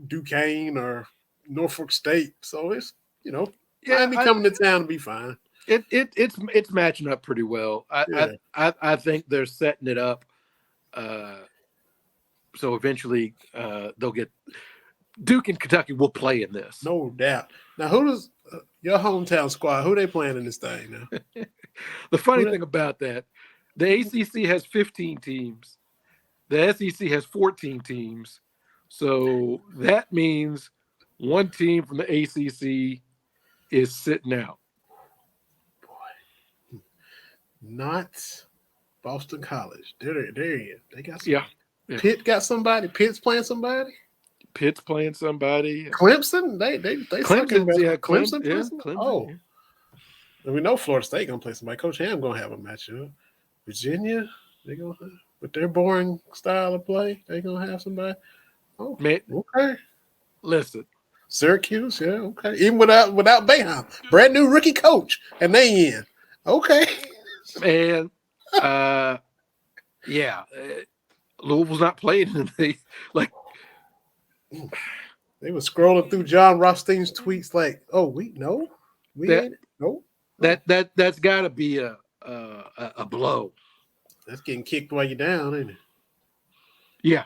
Duquesne or Norfolk State. So it's, you know, Miami coming to town to be fine. It's matching up pretty well. I think they're setting it up. So eventually they'll get Duke and Kentucky will play in this. No doubt. Now, who does your hometown squad? Who they playing in this thing now? The funny thing about that, the ACC has 15 teams. The SEC has 14 teams. So that means one team from the ACC is sitting out. not Boston College. They're in. They got some. Yeah. Pitt got somebody. Pitt's playing somebody. Pitt's playing somebody. Clemson. They suck in Clemson. Yeah, Clemson. Yeah, Clemson. Clemson. Oh, Yeah. and we know Florida State gonna play somebody. Coach Ham gonna have a matchup. Virginia, they gonna with their boring style of play, they gonna have somebody. Oh, Man, okay. listen. Syracuse, yeah, okay. Even without Boeheim, brand new rookie coach, and they in. Okay. Man, yeah. Louisville's not playing today. Like they were scrolling through John Rothstein's tweets, like, "Oh, that's got to be a blow. That's getting kicked while you're down, ain't it?" Yeah.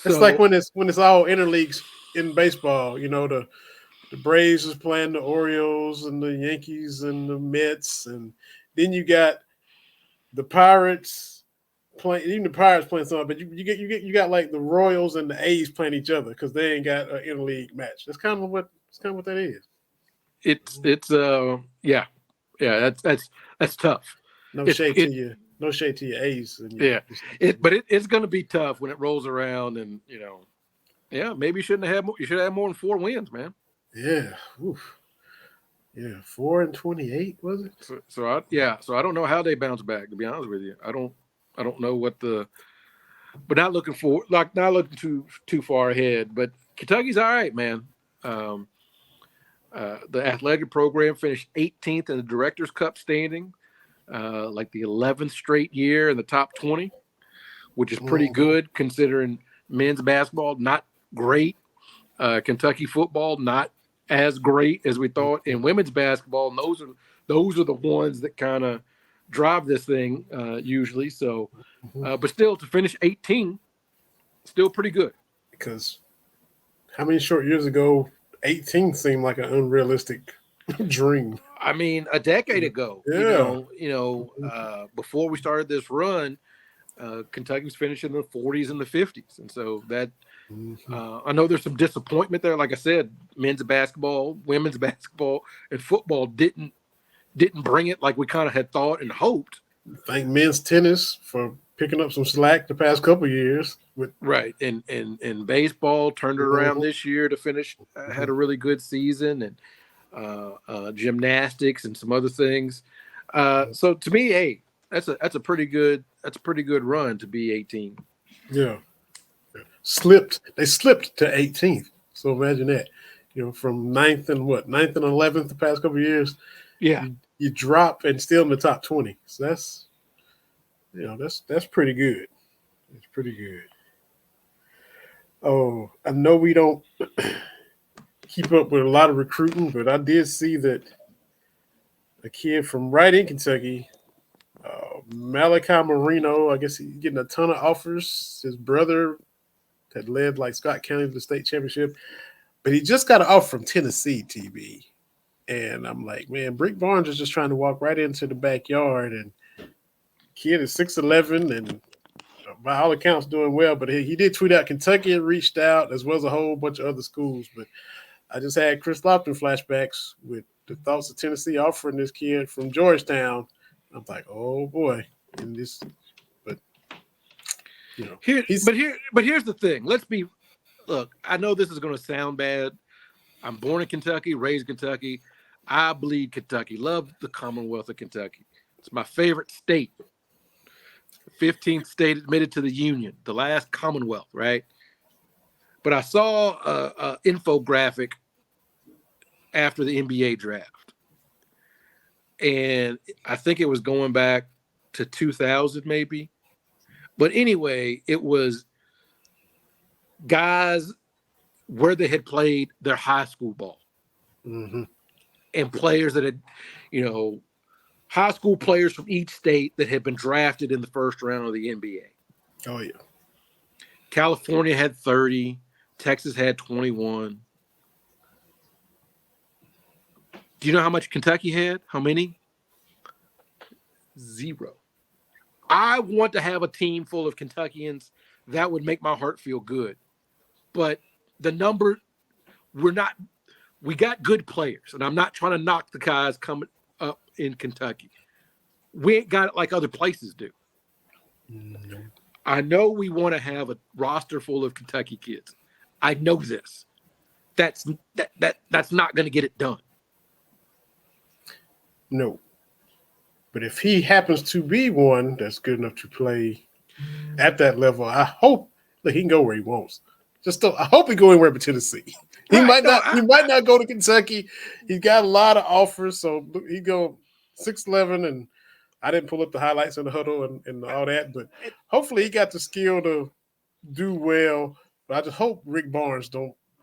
It's like when it's all interleagues in baseball. You know, the Braves is playing the Orioles and the Yankees and the Mets, and then you got the Pirates playing. Even the Pirates playing something, but you got like the Royals and the A's playing each other because they ain't got an interleague match. That's kind of what that is. It's yeah. That's tough. No shade to you. No shade to your A's. But it's going to be tough when it rolls around, and maybe you shouldn't have more. You should have more than 4 wins, man. Yeah. Oof. Yeah, 4-28 was it? So I don't know how they bounce back. To be honest with you, I don't know what but not looking too far ahead. But Kentucky's all right, man. The athletic program finished 18th in the Directors' Cup standing, like the 11th straight year in the top 20, which is pretty good considering men's basketball not great, Kentucky football not as great as we thought, and women's basketball. And those are the ones that kind of drive this thing usually. So, but still to finish 18, still pretty good. Because how many short years ago 18 seemed like an unrealistic dream? I mean, a decade ago, before we started this run, Kentucky was finishing in the 40s and the 50s. And so that, I know there's some disappointment there. Like I said, men's basketball, women's basketball, and football didn't bring it like we kind of had thought and hoped. Thank men's tennis for picking up some slack the past couple of years. Right. And baseball turned it around this year to finish, had a really good season, and gymnastics and some other things. So to me, hey, that's a pretty good run to be 18. Yeah. They slipped to 18th. So imagine that. From 9th and 11th the past couple of years. Yeah. You drop and still in the top 20. So that's pretty good. It's pretty good. Oh, I know we don't keep up with a lot of recruiting, but I did see that a kid from right in Kentucky, Malachi Marino, I guess he's getting a ton of offers. His brother had led like Scott County to the state championship, but he just got an offer from Tennessee, TB. And I'm like, man, Brick Barnes is just trying to walk right into the backyard, and kid is 6'11", and by all accounts doing well. But he did tweet out Kentucky had reached out, as well as a whole bunch of other schools. But I just had Chris Lofton flashbacks with the thoughts of Tennessee offering this kid from Georgetown. I'm like, oh boy, and this, but here's the thing. Look, I know this is going to sound bad. I'm born in Kentucky, raised in Kentucky. I bleed Kentucky. Love the Commonwealth of Kentucky. It's my favorite state. 15th state admitted to the Union, the last Commonwealth, right? But I saw an infographic after the NBA draft. And I think it was going back to 2000 maybe. But anyway, it was guys where they had played their high school ball. Mm-hmm. And players that had, high school players from each state that had been drafted in the first round of the NBA. Oh, yeah. California had 30. Texas had 21. Do you know how much Kentucky had? How many? 0. I want to have a team full of Kentuckians. That would make my heart feel good. But the number, we got good players, and I'm not trying to knock the guys coming up in Kentucky. We ain't got it like other places do. No. I know we want to have a roster full of Kentucky kids. I know this. That's not going to get it done. No. But if he happens to be one that's good enough to play at that level, I hope that he can go where he wants. I hope he go anywhere but Tennessee. He might not go to Kentucky. He's got a lot of offers, so he go 6'11", and I didn't pull up the highlights of the huddle and all that, but hopefully he got the skill to do well. But I just hope Rick Barnes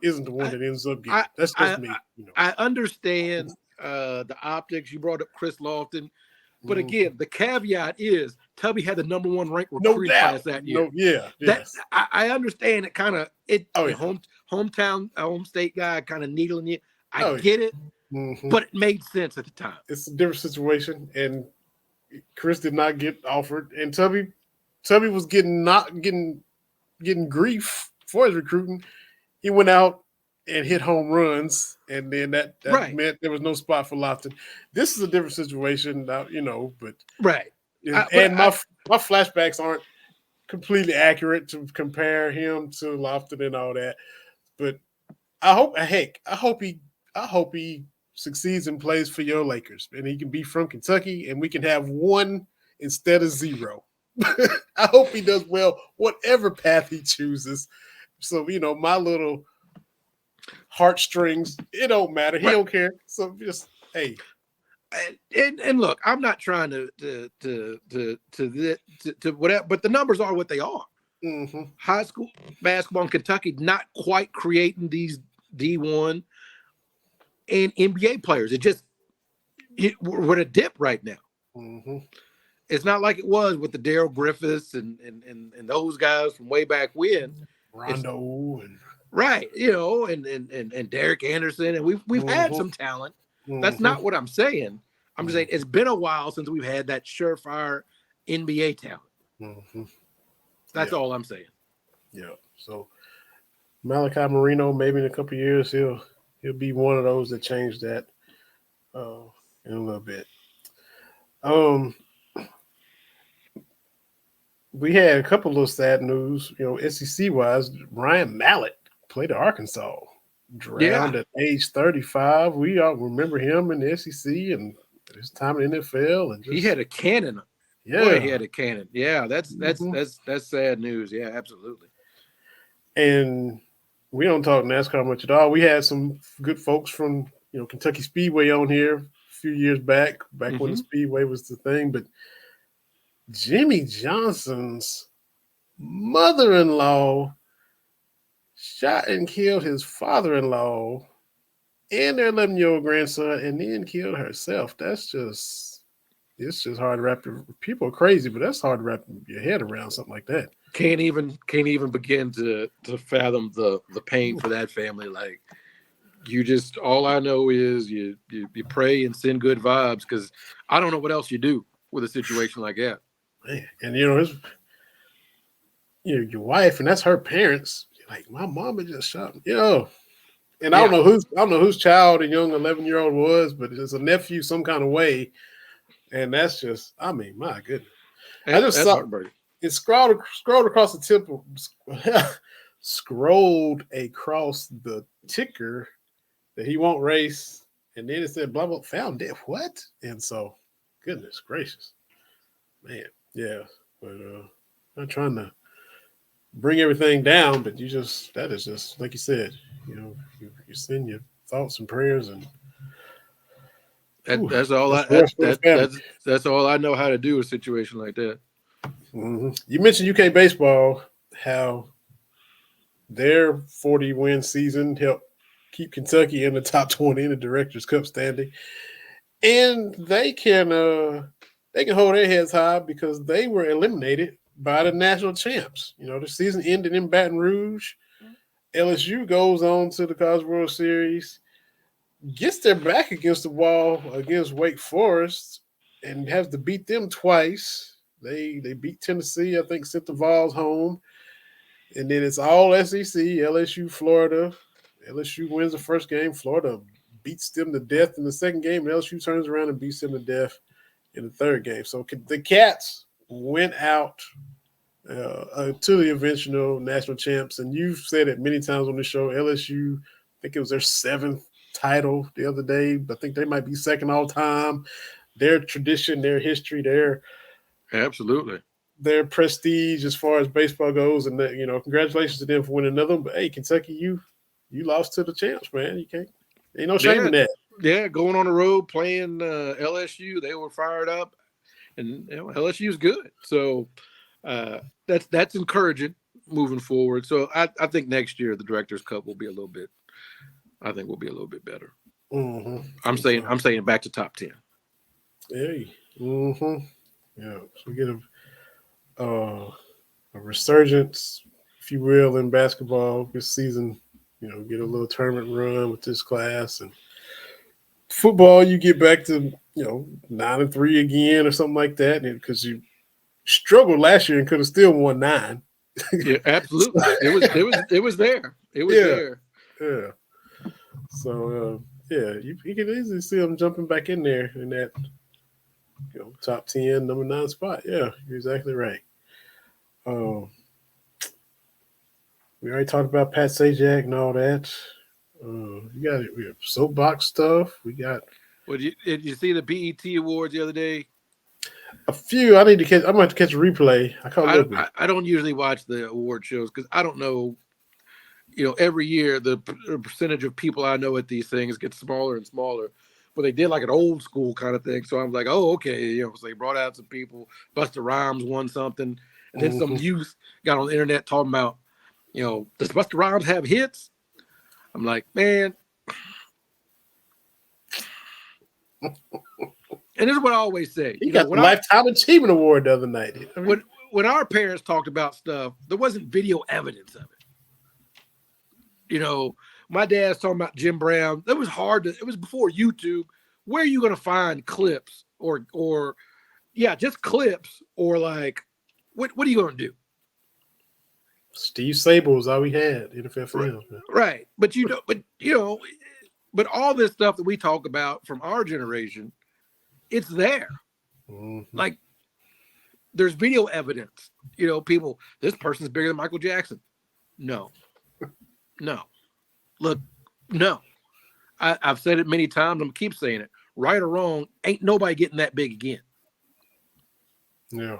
isn't the one that ends up getting. That's just me. I understand the optics. You brought up Chris Lofton. But again, the caveat is Tubby had the number 1 ranked recruiting class that year. I understand it kind of home state guy kind of needling you. I get it, but it made sense at the time. It's a different situation, and Chris did not get offered, and Tubby was getting grief for his recruiting. He went out and hit home runs, and then that meant there was no spot for Lofton. This is a different situation, but right. My flashbacks aren't completely accurate to compare him to Lofton and all that. But I hope he succeeds and plays for your Lakers, and he can be from Kentucky, and we can have 1 instead of 0. I hope he does well, whatever path he chooses. So my little heartstrings, it don't matter. He don't care. So just hey. And look, I'm not trying to whatever, but the numbers are what they are. Mm-hmm. High school basketball in Kentucky not quite creating these D1 and NBA players. We're at a dip right now. Mm-hmm. It's not like it was with the Daryl Griffiths and those guys from way back when. Rondo and Derek Anderson, and we've had some talent. That's not what I'm saying. I'm just saying it's been a while since we've had that surefire NBA talent. That's all I'm saying. Yeah. So Malachi Marino, maybe in a couple of years, he'll be one of those that change that in a little bit. We had a couple of sad news, SEC wise. Ryan Mallett played at Arkansas, drowned at age 35. We all remember him in the SEC and his time in the NFL. And he had a cannon. Yeah, boy, he had a cannon. Yeah, that's sad news. Yeah, absolutely. And we don't talk NASCAR much at all. We had some good folks from Kentucky Speedway on here a few years back when the Speedway was the thing, but Jimmy Johnson's mother-in-law shot and killed his father-in-law and their 11-year-old grandson, and then killed herself. It's just hard to wrap. People are crazy, but that's hard to wrap your head around something like that. Can't even begin to fathom the pain for that family. Like, all I know is you pray and send good vibes, because I don't know what else you do with a situation like that. Man, and your wife, and that's her parents. Like, my mama just shot me. And I don't know whose child the young 11-year-old was, but it's a nephew some kind of way. And that's just, my goodness. I just saw it scrolled across the temple, scrolled across the ticker that he won't race, and then it said blah blah found dead. What? And so, goodness gracious, man, yeah. But I'm trying to bring everything down, but that is just like you said. You send your thoughts and prayers, and that's all that's all I know how to do in a situation like that. Mm-hmm. You mentioned UK baseball, how their 40-win season helped keep Kentucky in the top 20 in the Directors' Cup standing, and they can hold their heads high because they were eliminated by the national champs. The season ended in Baton Rouge. LSU goes on to the College World Series, gets their back against the wall against Wake Forest, and has to beat them twice. They beat Tennessee, I think, sent the Vols home. And then it's all SEC, LSU, Florida. LSU wins the first game. Florida beats them to death in the second game. And LSU turns around and beats them to death in the third game. So the Cats went out to the eventual national champs. And you've said it many times on the show, LSU, I think it was their 7th title the other day, but I think they might be second all time. Their tradition, their history, absolutely their prestige as far as baseball goes, and that, congratulations to them for winning another one. But hey, Kentucky, you lost to the champs, man. You can't. Ain't no shame in that. Yeah, going on the road playing LSU, they were fired up, and LSU is good. So that's encouraging moving forward. So I think next year the Directors Cup will be a little bit. I think we'll be a little bit better. Mm-hmm. I'm saying back to top 10. Hey. Mm-hmm. Yeah. So we get a resurgence, if you will, in basketball this season. Get a little tournament run with this class, and football, you get back to 9-3 again or something like that, because you struggled last year and could have still won 9. Yeah, absolutely. It was there. It was there. Yeah. So you can easily see them jumping back in there in that top 10, number 9 spot. Yeah, you're exactly right. We already talked about Pat Sajak and all that. We have soapbox stuff. We got. Well, did you see the BET Awards the other day? A few. I'm going to have to catch a replay. I don't usually watch the award shows because I don't know. Every year the percentage of people I know at these things gets smaller and smaller. But they did like an old school kind of thing. So I'm like, oh, okay. So they brought out some people. Busta Rhymes won something. And then some youth got on the internet talking about, does Busta Rhymes have hits? I'm like, man. And this is what I always say. He got the Lifetime Achievement Award the other night. When our parents talked about stuff, there wasn't video evidence of it. My dad's talking about Jim Brown. It was it was before YouTube. Where are you going to find clips or just clips or like, what are you going to do? Steve Sable was all we had in NFL Films. Right. But all this stuff that we talk about from our generation, it's there. Mm-hmm. Like there's video evidence, people, this person's bigger than Michael Jackson. No. Look, no. I've said it many times. I'm going to keep saying it. Right or wrong, ain't nobody getting that big again. Yeah.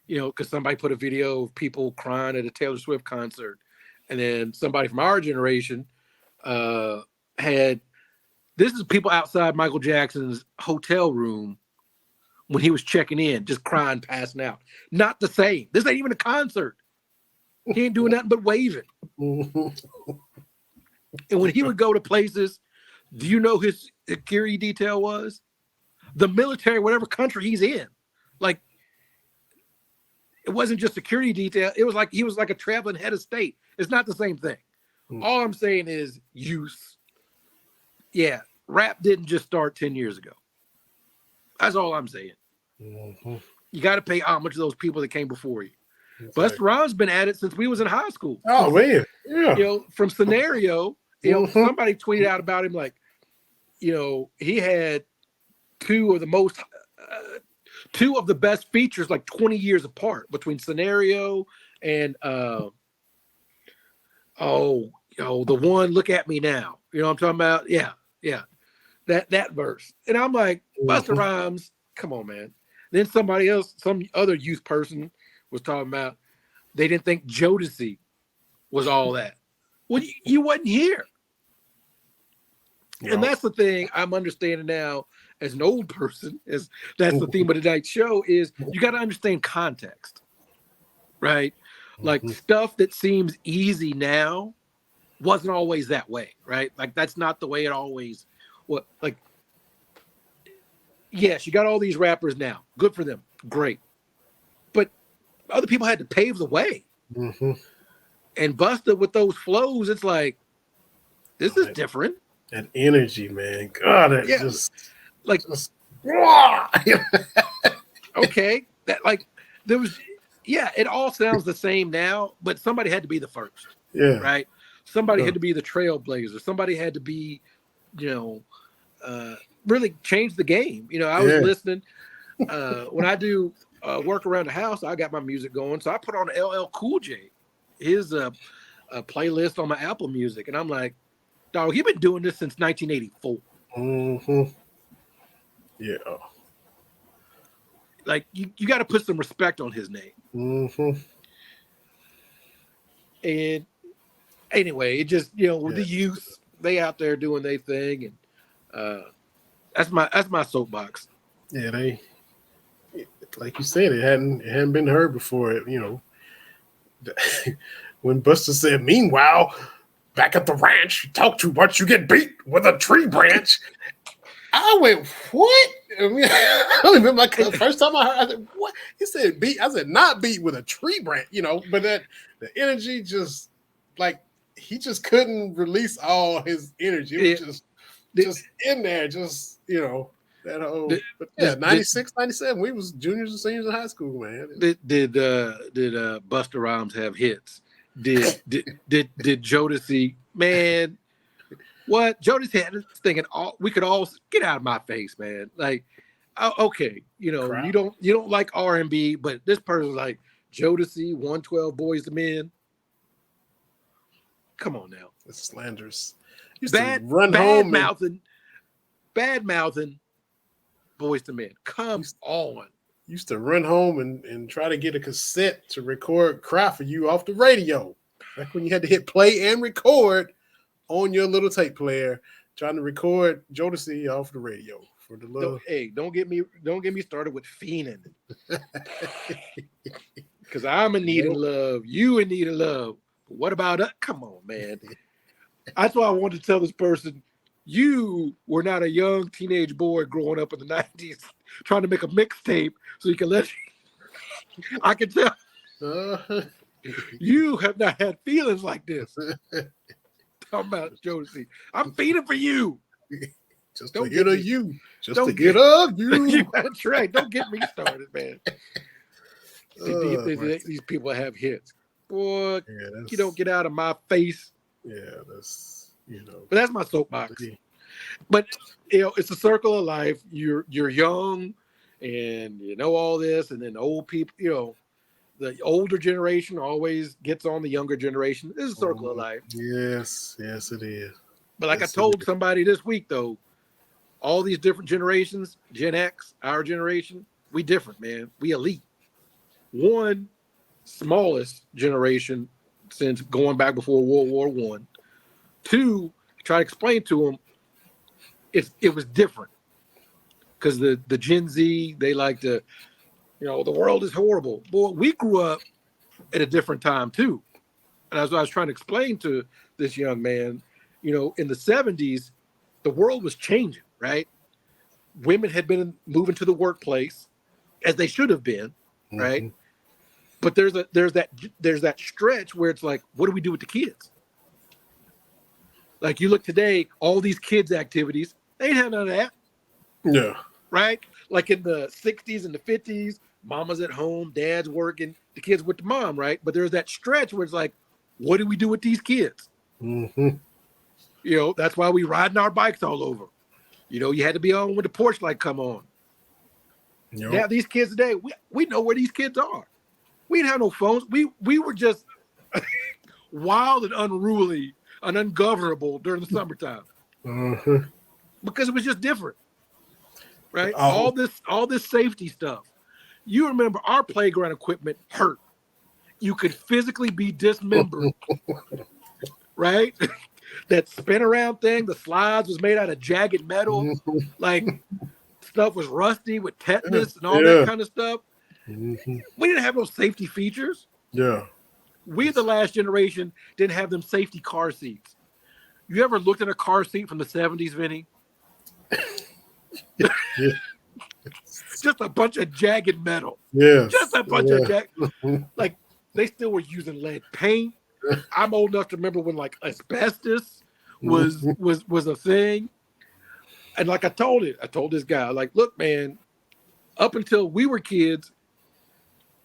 Because somebody put a video of people crying at a Taylor Swift concert. And then somebody from our generation this is people outside Michael Jackson's hotel room when he was checking in, just crying, passing out. Not the same. This ain't even a concert. He ain't doing nothing but waving. And when he would go to places, do you know his security detail was? The military, whatever country he's in. Like, it wasn't just security detail. It was like he was like a traveling head of state. It's not the same thing. All I'm saying is youth. Yeah, rap didn't just start 10 years ago. That's all I'm saying. Mm-hmm. You got to pay homage to those people that came before you. Busta Rhymes been at it since we was in high school. Oh, man. Yeah. From Scenario, somebody tweeted out about him like, he had two of the best features like 20 years apart between Scenario and the one Look at Me Now. You know what I'm talking about? Yeah. That verse. And I'm like, Busta Rhymes, come on, man. Then somebody else, some other youth person was talking about they didn't think Jodeci was all that. Well, you wasn't here. No. And that's the thing I'm understanding now as an old person, as that's the theme of tonight's show, is you got to understand context, right? Like stuff that seems easy now wasn't always that way, right? Like that's not the way it always was. Like, yes, you got all these rappers now. Good for them. Great. But other people had to pave the way. Mm-hmm. And Busta with those flows, it's like, this is different. That energy, man. God, just like, okay. That like there was, it all sounds the same now, but somebody had to be the first. Yeah. Right. Somebody had to be the trailblazer. Somebody had to be really changed the game. I was listening when I do work around the house. I got my music going, so I put on LL Cool J, his a playlist on my Apple Music, and I'm like, dog, he's been doing this since 1984. Mm-hmm. Yeah. Like you got to put some respect on his name. Mm-hmm. And anyway, it just the youth, they out there doing their thing, and that's my soapbox. Yeah, they, like you said, it hadn't been heard before. When Buster said, "Meanwhile, back at the ranch, you talk too much, you get beat with a tree branch." I went, "What?" I remember my first time I heard. I said, "What?" He said, "Beat." I said, "Not beat with a tree branch." But that the energy just like he just couldn't release all his energy. It was just in there, that whole. 96, 97. We was juniors and seniors in high school, man. Did Busta Rhymes have hits? Did Jodeci, man? What Jodeci had us thinking? We could all get out of my face, man. Like, okay, Crowd. you don't like R&B, but this person's like Jodeci, 112 Boys to Men. Come on now, it's slanders. Used to run home bad mouthing Boys to Men. Come on. Used to run home and try to get a cassette to record "Cry for You" off the radio. Back when you had to hit play and record on your little tape player, trying to record Jodeci off the radio for the love. Don't get me started with fiending. Because I'm in need of love. You in need of love. But what about us? Come on, man. That's why I wanted to tell this person, you were not a young teenage boy growing up in the 90s trying to make a mixtape so you can let you. I can tell. You have not had feelings like this. Talking about Jodeci. I'm feeding for you. Just to get of you. Just to get of you. That's right. Don't get me started, man. These people have hits. Boy, you don't get out of my face. Yeah, that's But that's my soapbox. But it's a circle of life. You're young, and you know all this, and then old people. The older generation always gets on the younger generation. This is a circle of life. Yes, it is. But like I told somebody this week, though, all these different generations, Gen X, our generation, we different, man. We elite. One, smallest generation since going back before World War I. Two, try to explain to them, it was different. Because the Gen Z, they like to, the world is horrible. Boy, we grew up at a different time too. And as I was trying to explain to this young man, in the 70s, the world was changing, right? Women had been moving to the workplace as they should have been, right? Mm-hmm. But there's that stretch where it's like, what do we do with the kids? Like you look today, all these kids' activities, they ain't have none of that. Yeah. Right? Like in the 60s and the 50s, mama's at home, dad's working, the kids with the mom, right? But there's that stretch where it's like, what do we do with these kids? Mm-hmm. That's why we riding our bikes all over. You had to be on when the porch light come on. Yep. Now these kids today, we know where these kids are. We didn't have no phones. We were just wild and unruly and ungovernable during the summertime. Mm-hmm. Because it was just different. Right? All this safety stuff. You remember our playground equipment hurt. You could physically be dismembered. Right? That spin around thing, the slides was made out of jagged metal. Like stuff was rusty with tetanus and all that kind of stuff. Mm-hmm. We didn't have no safety features. Yeah. We, the last generation, didn't have them safety car seats. You ever looked at a car seat from the 70s, Vinny? Just a bunch of jagged metal. Yeah. Just a bunch of jagged. Like they still were using lead paint. I'm old enough to remember when like asbestos was a thing. And like I told this guy, like, look, man, up until we were kids,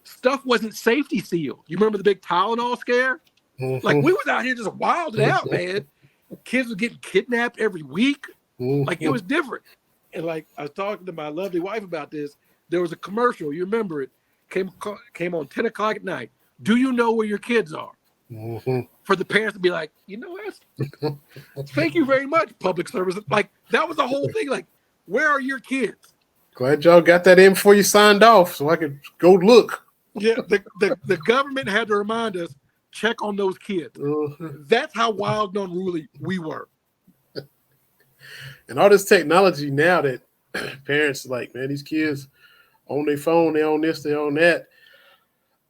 stuff wasn't safety sealed. You remember the big Tylenol scare? Mm-hmm. Like we was out here just wilding out, man. Kids were getting kidnapped every week. Like it was different. And like I was talking to my lovely wife about this. There was a commercial, you remember it, came on 10 o'clock at night. Do you know where your kids are? For the parents to be like, you know what? Thank you very much, public service. Like that was the whole thing. Like, where are your kids? Glad y'all got that in before you signed off, so I could go look. Yeah, the government had to remind us, check on those kids. That's how wild and unruly we were. And all this technology now that parents are like, man, these kids on their phone, they on this, they on that.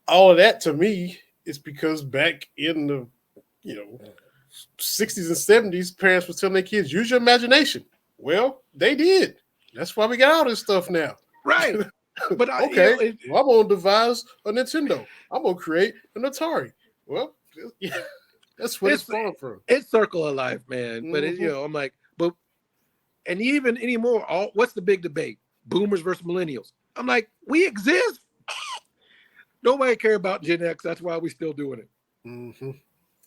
All of that to me is because back in the 60s and 70s, parents were telling their kids, use your imagination. Well, they did. That's why we got all this stuff now. Right. But okay, well, I'm going to devise a Nintendo. I'm going to create an Atari. Well, yeah, that's where it's spawned from. It's circle of life, man. But I'm like, and even anymore, what's the big debate? Boomers versus millennials. I'm like, we exist. Nobody care about Gen X. That's why we're still doing it.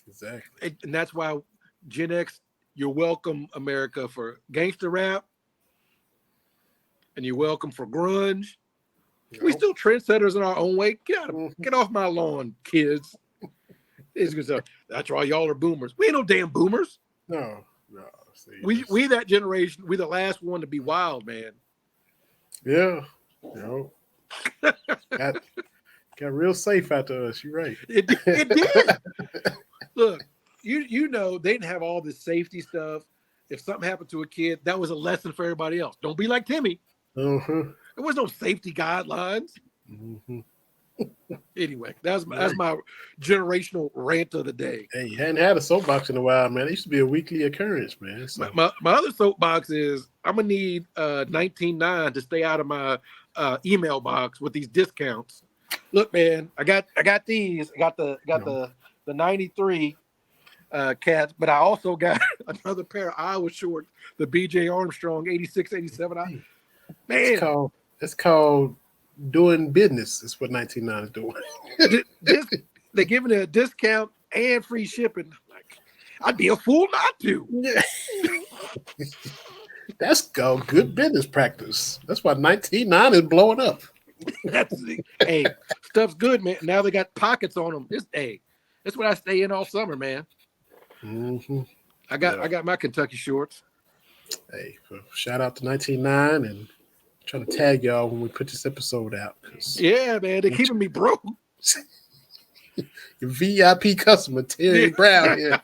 Exactly. And that's why Gen X, you're welcome, America, for gangster rap. And you're welcome for grunge. We still trendsetters in our own way. Get off my lawn, kids. That's why y'all are boomers. We ain't no damn boomers. No. We that generation, we the last one to be wild, man. Yeah. Got real safe after us. You're right. It did. Look, you know they didn't have all this safety stuff. If something happened to a kid, that was a lesson for everybody else. Don't be like Timmy. There was no safety guidelines. Anyway, that's my generational rant of the day. Hey, you hadn't had a soapbox in a while, man. It used to be a weekly occurrence, man. So. My other soapbox is I'm gonna need 19.9 to stay out of my email box with these discounts. Look, man, I got these. I got the 93 cats, but I also got another pair of Iowa shorts, the BJ Armstrong 86, 87. Man, it's called doing business. Is what 19.9 is doing. They're giving it a discount and free shipping. Like, I'd be a fool not to. Yeah. That's called good business practice. That's why 19.9 is blowing up. Hey, stuff's good, man. Now they got pockets on them. That's what I stay in all summer, man. I got my Kentucky shorts. Hey, shout out to 19.9 and trying to tag y'all when we put this episode out. Yeah, man, they're keeping me broke. Your VIP customer, Terry Brown here.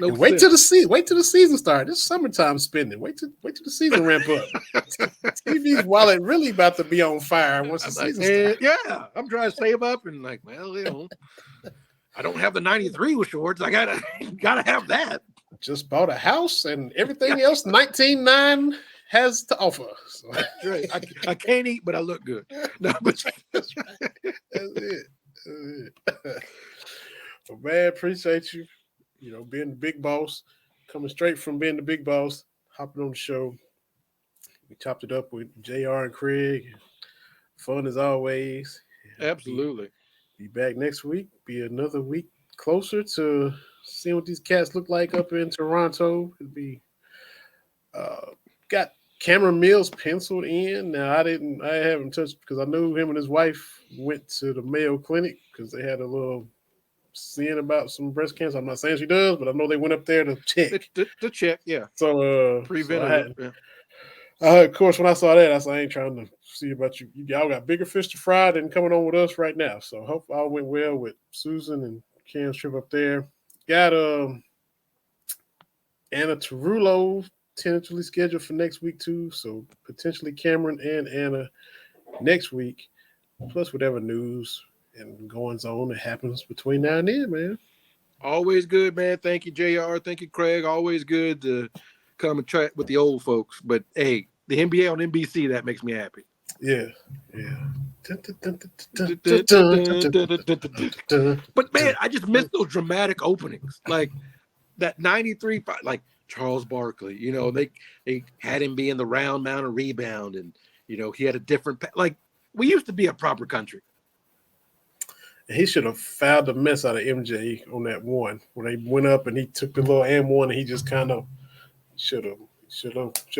Wait till the season starts. This is summertime spending. Wait till the season ramp up. TV's wallet really about to be on fire once the season starts. Yeah, I'm trying to save up and I don't have the 93 with shorts. I gotta have that. Just bought a house and everything else 19.9 has to offer. So. That's right. I can't eat, but I look good. No, but that's right. That's it. Well, man, appreciate you. Being the big boss, coming straight from being the big boss, hopping on the show. We chopped it up with JR and Craig. Fun as always. Absolutely. Be back next week. Be another week closer to seeing what these cats look like up in Toronto. It'll be got Cameron Mills penciled in. Now I haven't touched because I knew him and his wife went to the Mayo Clinic because they had a little seeing about some breast cancer. I'm not saying she does, but I know they went up there to check. To check, yeah. So preventative. Of course, when I saw that, I said, I ain't trying to see about you. Y'all got bigger fish to fry than coming on with us right now. So hope all went well with Susan and Cam's trip up there. Got Anna Tarullo tentatively scheduled for next week too. So potentially Cameron and Anna next week, plus whatever news and goings on that happens between now and then, man. Always good, man. Thank you, JR. Thank you, Craig. Always good to come and chat with the old folks. But hey, the NBA on NBC, that makes me happy. Yeah. But man, I just miss those dramatic openings. Like that 93, like Charles Barkley, they had him be in the round mound rebound, and he had a different, like we used to be a proper country. And he should have fouled the mess out of MJ on that one when they went up and he took the little and one and he just kind of should have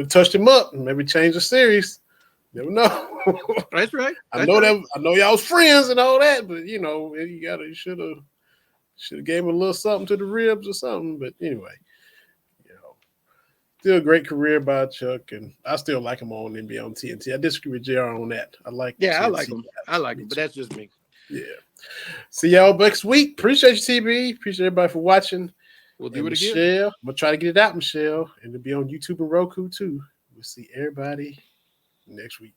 touched him up and maybe changed the series. Never know. That's right. I know y'all was friends and all that, but you should have gave him a little something to the ribs or something. But anyway, still a great career by Chuck, and I still like him on NBA on TNT. I disagree with JR on that. I like TNT I like him, but that's just me. Yeah. See y'all next week. Appreciate you, TB. Appreciate everybody for watching. We'll do it again. Michelle, I'm gonna try to get it out, Michelle, and it'll be on YouTube and Roku too. We'll see everybody next week.